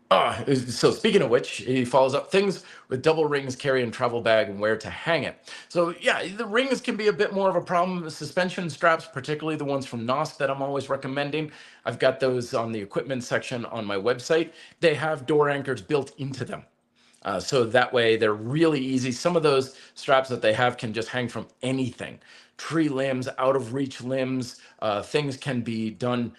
So speaking of which, he follows up things with double rings, carry and travel bag, and where to hang it. So yeah, the rings can be a bit more of a problem. The suspension straps, particularly the ones from NOSC that I'm always recommending. I've got those on the equipment section on my website. They have door anchors built into them. So that way they're really easy. Some of those straps that they have can just hang from anything. Tree limbs, out of reach limbs, things can be done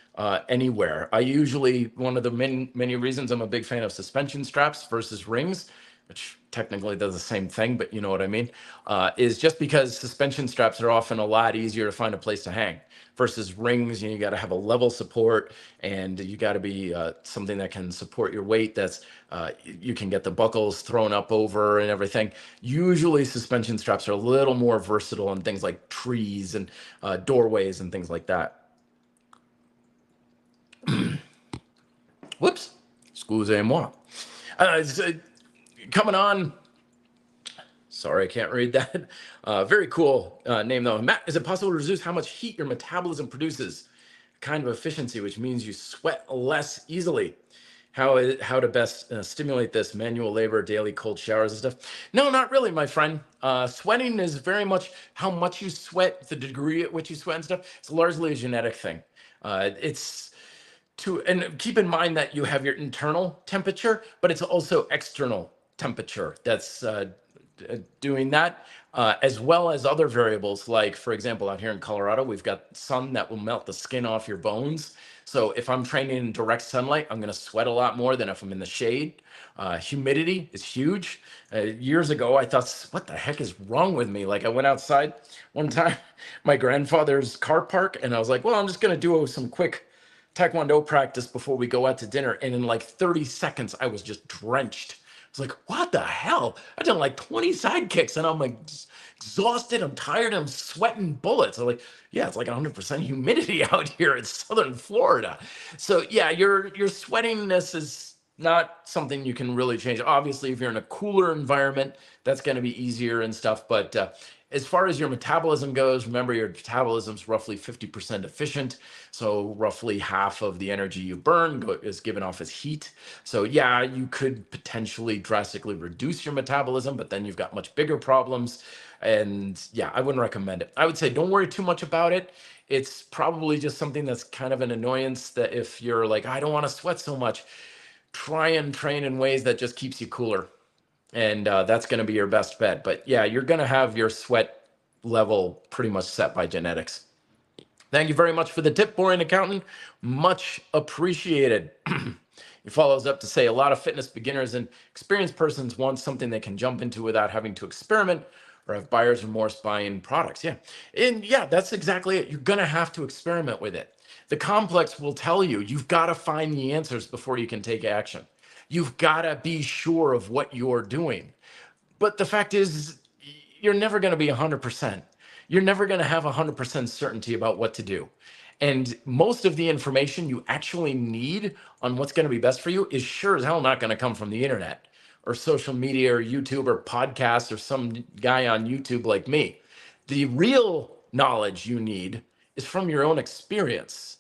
anywhere. I usually, one of the many reasons I'm a big fan of suspension straps versus rings, which technically does the same thing, but you know what I mean, is just because suspension straps are often a lot easier to find a place to hang versus rings. You got to have a level support, and you got to be something that can support your weight. That's you can get the buckles thrown up over and everything. Usually suspension straps are a little more versatile on things like trees and doorways and things like that. Whoops, excusez-moi. Coming on. Sorry, I can't read that. Very cool name though. Matt, is it possible to reduce how much heat your metabolism produces? Kind of efficiency, which means you sweat less easily. How to best stimulate this? Manual labor, daily cold showers and stuff? No, not really, my friend. Sweating is very much how much you sweat, the degree at which you sweat and stuff. It's largely a genetic thing. And keep in mind that you have your internal temperature, but it's also external temperature that's doing that, as well as other variables. Like, for example, out here in Colorado, we've got sun that will melt the skin off your bones. So if I'm training in direct sunlight, I'm going to sweat a lot more than if I'm in the shade. Humidity is huge. Years ago, I thought, what the heck is wrong with me? Like, I went outside one time, my grandfather's car park, and I was like, well, I'm just going to do some quick Taekwondo practice before we go out to dinner, and in like 30 seconds, I was just drenched. I was like, what the hell? I've done like 20 side kicks, and I'm like exhausted, I'm tired, I'm sweating bullets. I'm like, yeah, it's like 100% humidity out here in southern Florida. So yeah, your sweatiness is not something you can really change. Obviously, if you're in a cooler environment, that's going to be easier and stuff. But as far as your metabolism goes, remember your metabolism is roughly 50% efficient. So roughly half of the energy you burn is given off as heat. So yeah, you could potentially drastically reduce your metabolism, but then you've got much bigger problems. And yeah, I wouldn't recommend it. I would say don't worry too much about it. It's probably just something that's kind of an annoyance that if you're like, I don't want to sweat so much, try and train in ways that just keeps you cooler. And that's going to be your best bet. But yeah, you're going to have your sweat level pretty much set by genetics. Thank you very much for the tip, Boring Accountant. Much appreciated. He follows up to say a lot of fitness beginners and experienced persons want something they can jump into without having to experiment or have buyer's remorse buying products. Yeah. And yeah, that's exactly it. You're going to have to experiment with it. The complex will tell you you've got to find the answers before you can take action. You've got to be sure of what you're doing. But the fact is, you're never going to be 100%. You're never going to have 100% certainty about what to do. And most of the information you actually need on what's going to be best for you is sure as hell not going to come from the internet or social media or YouTube or podcasts or some guy on YouTube like me. The real knowledge you need is from your own experience.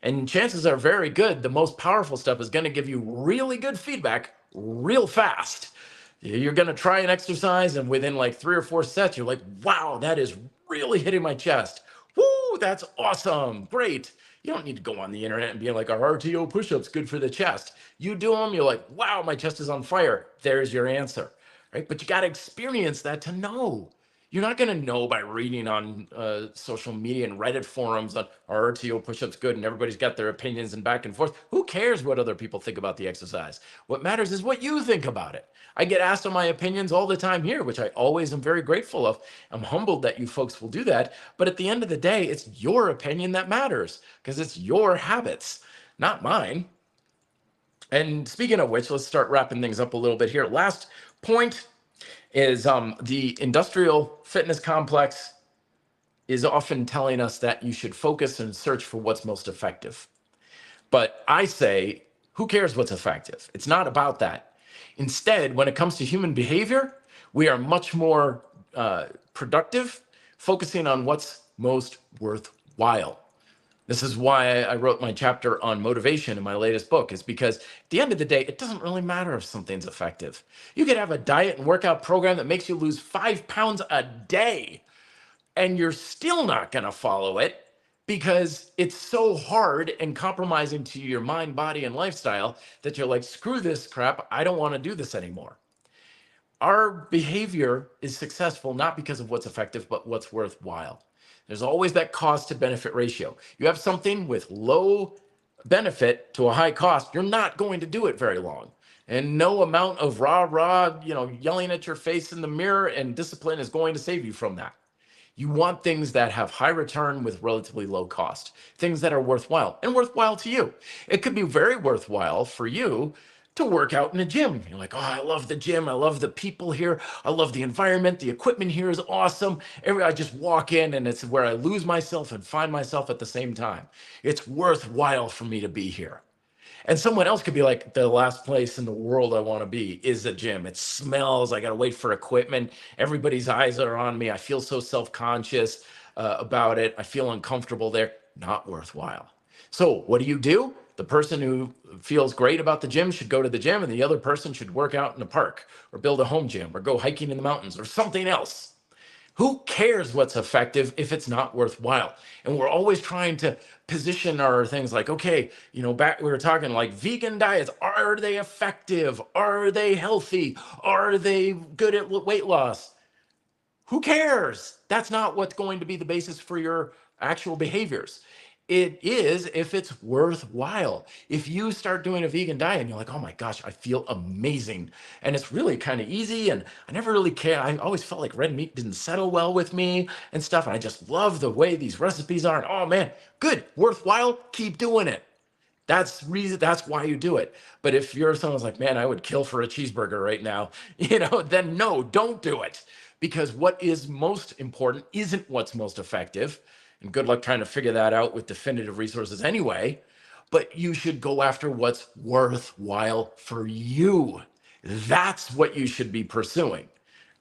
And chances are very good, the most powerful stuff is going to give you really good feedback real fast. You're going to try an exercise, and within like 3 or 4 sets, you're like, wow, that is really hitting my chest. Woo, that's awesome. Great. You don't need to go on the internet and be like, our RTO push-ups good for the chest. You do them, you're like, wow, my chest is on fire. There's your answer, right? But you got to experience that to know. You're not going to know by reading on social media and Reddit forums on are RTO push-ups good and everybody's got their opinions and back and forth. Who cares what other people think about the exercise? What matters is what you think about it. I get asked on my opinions all the time here, which I always am very grateful of. I'm humbled that you folks will do that. But at the end of the day, it's your opinion that matters because it's your habits, not mine. And speaking of which, let's start wrapping things up a little bit here. Last point is the industrial fitness complex is often telling us that you should focus and search for what's most effective. But I say, who cares what's effective? It's not about that. Instead, when it comes to human behavior, we are much more productive, focusing on what's most worthwhile. This is why I wrote my chapter on motivation in my latest book, is because at the end of the day, it doesn't really matter if something's effective. You could have a diet and workout program that makes you lose 5 pounds a day, and you're still not going to follow it because it's so hard and compromising to your mind, body, and lifestyle that you're like, screw this crap. I don't want to do this anymore. Our behavior is successful not because of what's effective, but what's worthwhile. There's always that cost to benefit ratio. You have something with low benefit to a high cost, you're not going to do it very long. And no amount of yelling at your face in the mirror and discipline is going to save you from that. You want things that have high return with relatively low cost, things that are worthwhile and worthwhile to you. It could be very worthwhile for you to work out in a gym. You're like, oh, I love the gym. I love the people here. I love the environment. The equipment here is awesome. I just walk in and it's where I lose myself and find myself at the same time. It's worthwhile for me to be here. And someone else could be like, the last place in the world I want to be is a gym. It smells. I got to wait for equipment. Everybody's eyes are on me. I feel so self-conscious about it. I feel uncomfortable there. Not worthwhile. So what do? The person who feels great about the gym should go to the gym, and the other person should work out in a park or build a home gym or go hiking in the mountains or something else. Who cares what's effective if it's not worthwhile? And we're always trying to position our things like, okay, back we were talking like vegan diets. Are they effective? Are they healthy? Are they good at weight loss? Who cares? That's not what's going to be the basis for your actual behaviors. It is if it's worthwhile. If you start doing a vegan diet and you're like, oh my gosh, I feel amazing. And it's really kind of easy. And I never really care. I always felt like red meat didn't settle well with me and stuff. And I just love the way these recipes are. And oh man, good, worthwhile, keep doing it. That's why you do it. But if you're someone's like, man, I would kill for a cheeseburger right now, then no, don't do it. Because what is most important isn't what's most effective. And good luck trying to figure that out with definitive resources anyway. But you should go after what's worthwhile for you. That's what you should be pursuing.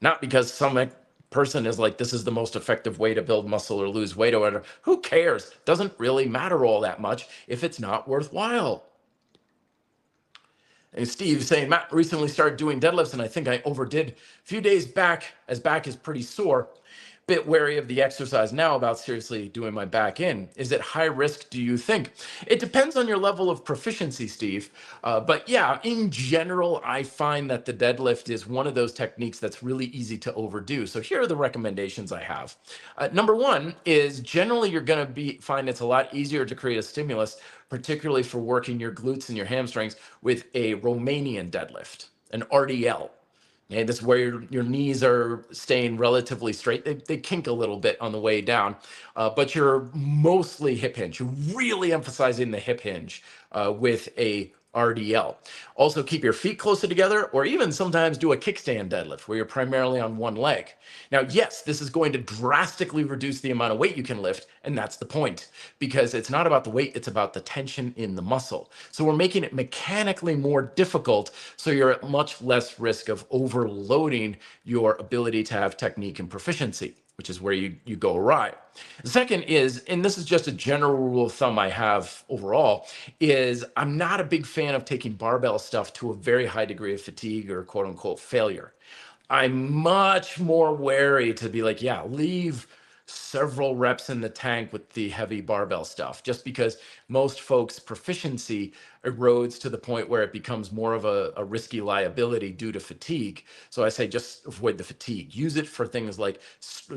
Not because some person is like, this is the most effective way to build muscle or lose weight or whatever. Who cares? Doesn't really matter all that much if it's not worthwhile. And Steve saying, Matt recently started doing deadlifts and I think I overdid a few days back, as back is pretty sore. Bit wary of the exercise now about seriously doing my back in. Is it high risk, do you think? It depends on your level of proficiency, Steve. But yeah, in general, I find that the deadlift is one of those techniques that's really easy to overdo. So here are the recommendations I have. Number one is generally you're going to find it's a lot easier to create a stimulus, particularly for working your glutes and your hamstrings with a Romanian deadlift, an RDL. And this is where your knees are staying relatively straight. They kink a little bit on the way down, but you're mostly hip hinge. You're really emphasizing the hip hinge with a RDL. Also keep your feet closer together, or even sometimes do a kickstand deadlift where you're primarily on one leg. Now, yes, this is going to drastically reduce the amount of weight you can lift, and that's the point, because it's not about the weight, it's about the tension in the muscle. So we're making it mechanically more difficult, so you're at much less risk of overloading your ability to have technique and proficiency, which is where you go awry. The second is, and this is just a general rule of thumb I have overall, is I'm not a big fan of taking barbell stuff to a very high degree of fatigue or quote unquote failure. I'm much more wary to be like, yeah, leave several reps in the tank with the heavy barbell stuff, just because most folks' proficiency erodes to the point where it becomes more of a risky liability due to fatigue. So I say just avoid the fatigue. Use it for things like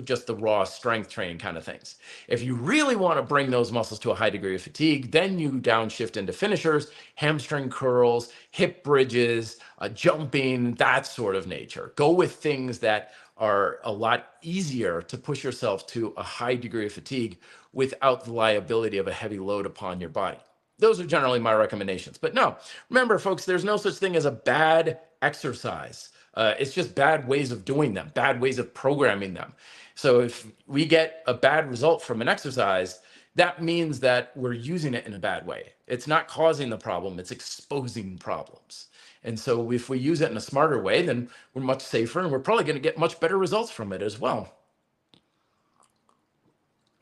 just the raw strength training kind of things. If you really want to bring those muscles to a high degree of fatigue, then you downshift into finishers, hamstring curls, hip bridges, jumping, that sort of nature. Go with things that are a lot easier to push yourself to a high degree of fatigue without the liability of a heavy load upon your body. Those are generally my recommendations. But no, remember, folks, there's no such thing as a bad exercise. It's just bad ways of doing them, bad ways of programming them. So if we get a bad result from an exercise, that means that we're using it in a bad way. It's not causing the problem, it's exposing problems. And so if we use it in a smarter way, then we're much safer and we're probably going to get much better results from it as well.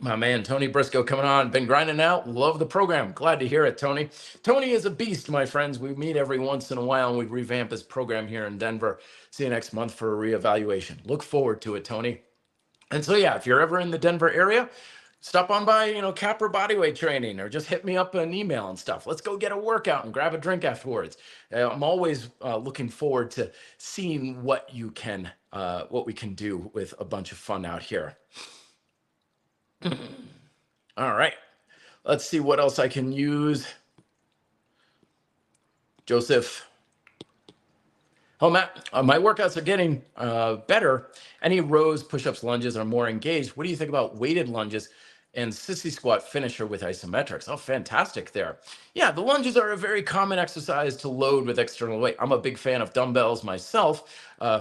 My man, Tony Briscoe coming on. Been grinding out. Love the program. Glad to hear it, Tony. Tony is a beast, my friends. We meet every once in a while and we revamp his program here in Denver. See you next month for a reevaluation. Look forward to it, Tony. And so, yeah, if you're ever in the Denver area, stop on by, Capper Bodyweight Training, or just hit me up an email and stuff. Let's go get a workout and grab a drink afterwards. I'm always looking forward to seeing what we can do with a bunch of fun out here. All right, let's see what else I can use. Joseph. Oh, Matt, my workouts are getting better. Any rows, push-ups, lunges are more engaged. What do you think about weighted lunges and sissy squat finisher with isometrics? Oh, fantastic there. Yeah, the lunges are a very common exercise to load with external weight. I'm a big fan of dumbbells myself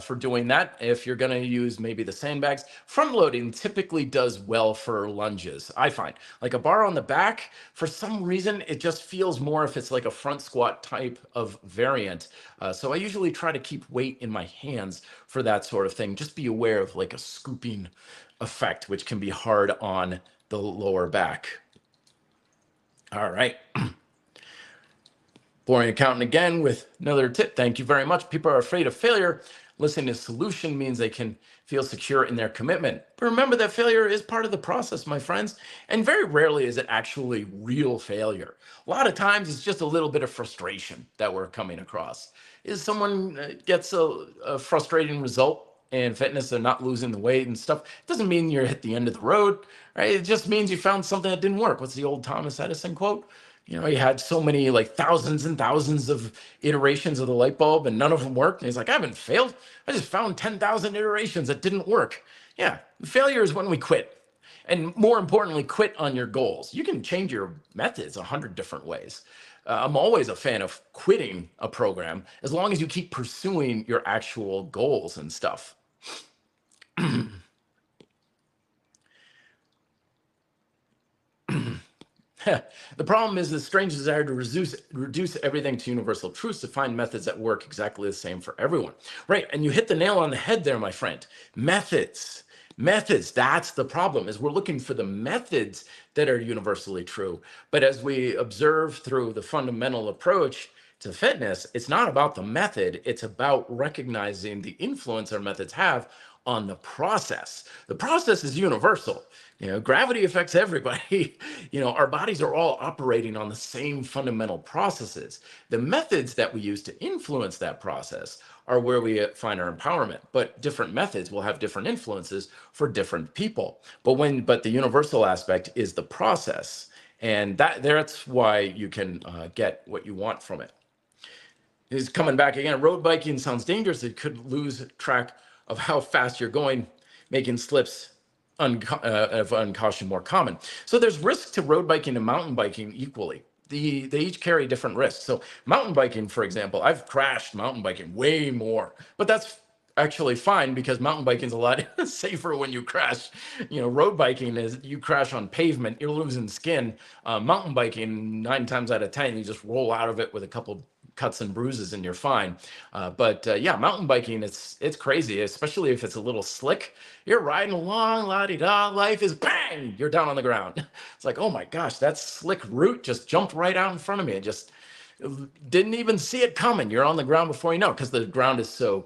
for doing that. If you're going to use maybe the sandbags, front loading typically does well for lunges. I find like a bar on the back, for some reason, it just feels more if it's like a front squat type of variant. So I usually try to keep weight in my hands for that sort of thing. Just be aware of like a scooping effect, which can be hard on the lower back. All right. Boring Accountant again with another tip. Thank you very much. People are afraid of failure. Listening to solution means they can feel secure in their commitment. But remember that failure is part of the process, my friends. And very rarely is it actually real failure. A lot of times it's just a little bit of frustration that we're coming across. Is someone gets a frustrating result in fitness, they're not losing the weight and stuff, it doesn't mean you're at the end of the road, right? It just means you found something that didn't work. What's the old Thomas Edison quote? He had so many, like thousands and thousands of iterations of the light bulb and none of them worked. And he's like, I haven't failed. I just found 10,000 iterations that didn't work. Yeah, failure is when we quit. And more importantly, quit on your goals. You can change your methods 100 different ways. I'm always a fan of quitting a program as long as you keep pursuing your actual goals and stuff. The problem is the strange desire to reduce everything to universal truths, to find methods that work exactly the same for everyone. Right, and you hit the nail on the head there, my friend. Methods. Methods, that's the problem, is we're looking for the methods that are universally true. But as we observe through the fundamental approach to fitness, it's not about the method, it's about recognizing the influence our methods have on the process. The process is universal. Gravity affects everybody. Our bodies are all operating on the same fundamental processes. The methods that we use to influence that process are where we find our empowerment. But different methods will have different influences for different people. But the universal aspect is the process, and that's why you can get what you want from it. Is coming back again. Road biking sounds dangerous. It could lose track of how fast you're going, making slips of uncaution more common. So there's risk to road biking and mountain biking equally. They each carry different risks. So mountain biking, for example, I've crashed mountain biking way more, but that's actually fine because mountain biking is a lot safer when you crash. Road biking is you crash on pavement, you're losing skin. Mountain biking, 9 times out of 10, you just roll out of it with a couple cuts and bruises and you're fine. But yeah, mountain biking, it's crazy, especially if it's a little slick. You're riding along, la-di-da, life is bang, you're down on the ground. It's like, oh my gosh, that slick root just jumped right out in front of me. I just didn't even see it coming. You're on the ground before you know, because the ground is so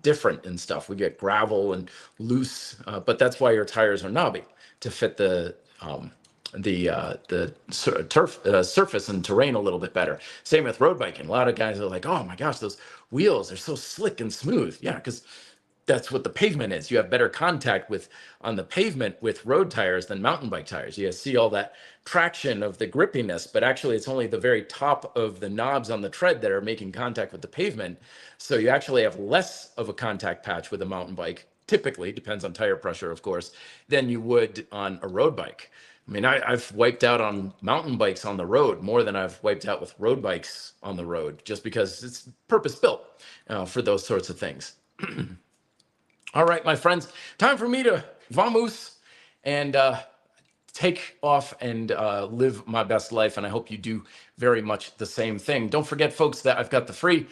different and stuff. We get gravel and loose, but that's why your tires are knobby, to fit the surface and terrain a little bit better. Same with road biking. A lot of guys are like, oh my gosh, those wheels are so slick and smooth. Yeah, because that's what the pavement is. You have better contact on the pavement with road tires than mountain bike tires. You see all that traction of the grippiness, but actually it's only the very top of the knobs on the tread that are making contact with the pavement. So you actually have less of a contact patch with a mountain bike, typically, depends on tire pressure, of course, than you would on a road bike. I mean, I've wiped out on mountain bikes on the road more than I've wiped out with road bikes on the road, just because it's purpose built for those sorts of things. All right, my friends, time for me to vamos and take off and live my best life. And I hope you do very much the same thing. Don't forget, folks, that I've got the free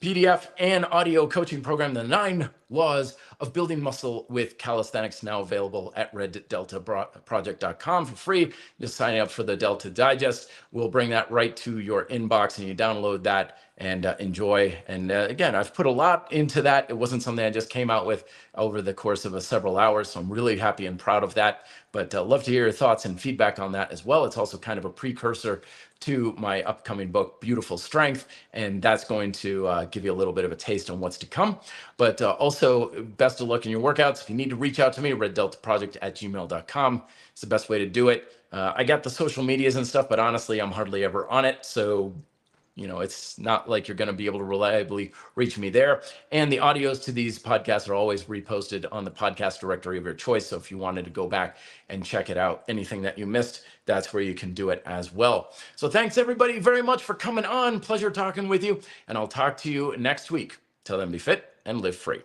PDF and audio coaching program, The 9 Laws of Building Muscle with Calisthenics, now available at reddeltaproject.com for free. Just sign up for the Delta Digest. We'll bring that right to your inbox and you download that and enjoy. And again, I've put a lot into that. It wasn't something I just came out with over the course of several hours, so I'm really happy and proud of that. But love to hear your thoughts and feedback on that as well. It's also kind of a precursor to my upcoming book, Beautiful Strength, and that's going to give you a little bit of a taste on what's to come. But also, best of luck in your workouts. If you need to reach out to me, reddeltaproject@gmail.com. It's the best way to do it. I got the social medias and stuff, but honestly, I'm hardly ever on it, so it's not like you're going to be able to reliably reach me there. And the audios to these podcasts are always reposted on the podcast directory of your choice. So if you wanted to go back and check it out, anything that you missed, that's where you can do it as well. So thanks everybody very much for coming on. Pleasure talking with you. And I'll talk to you next week. Till then, be fit and live free.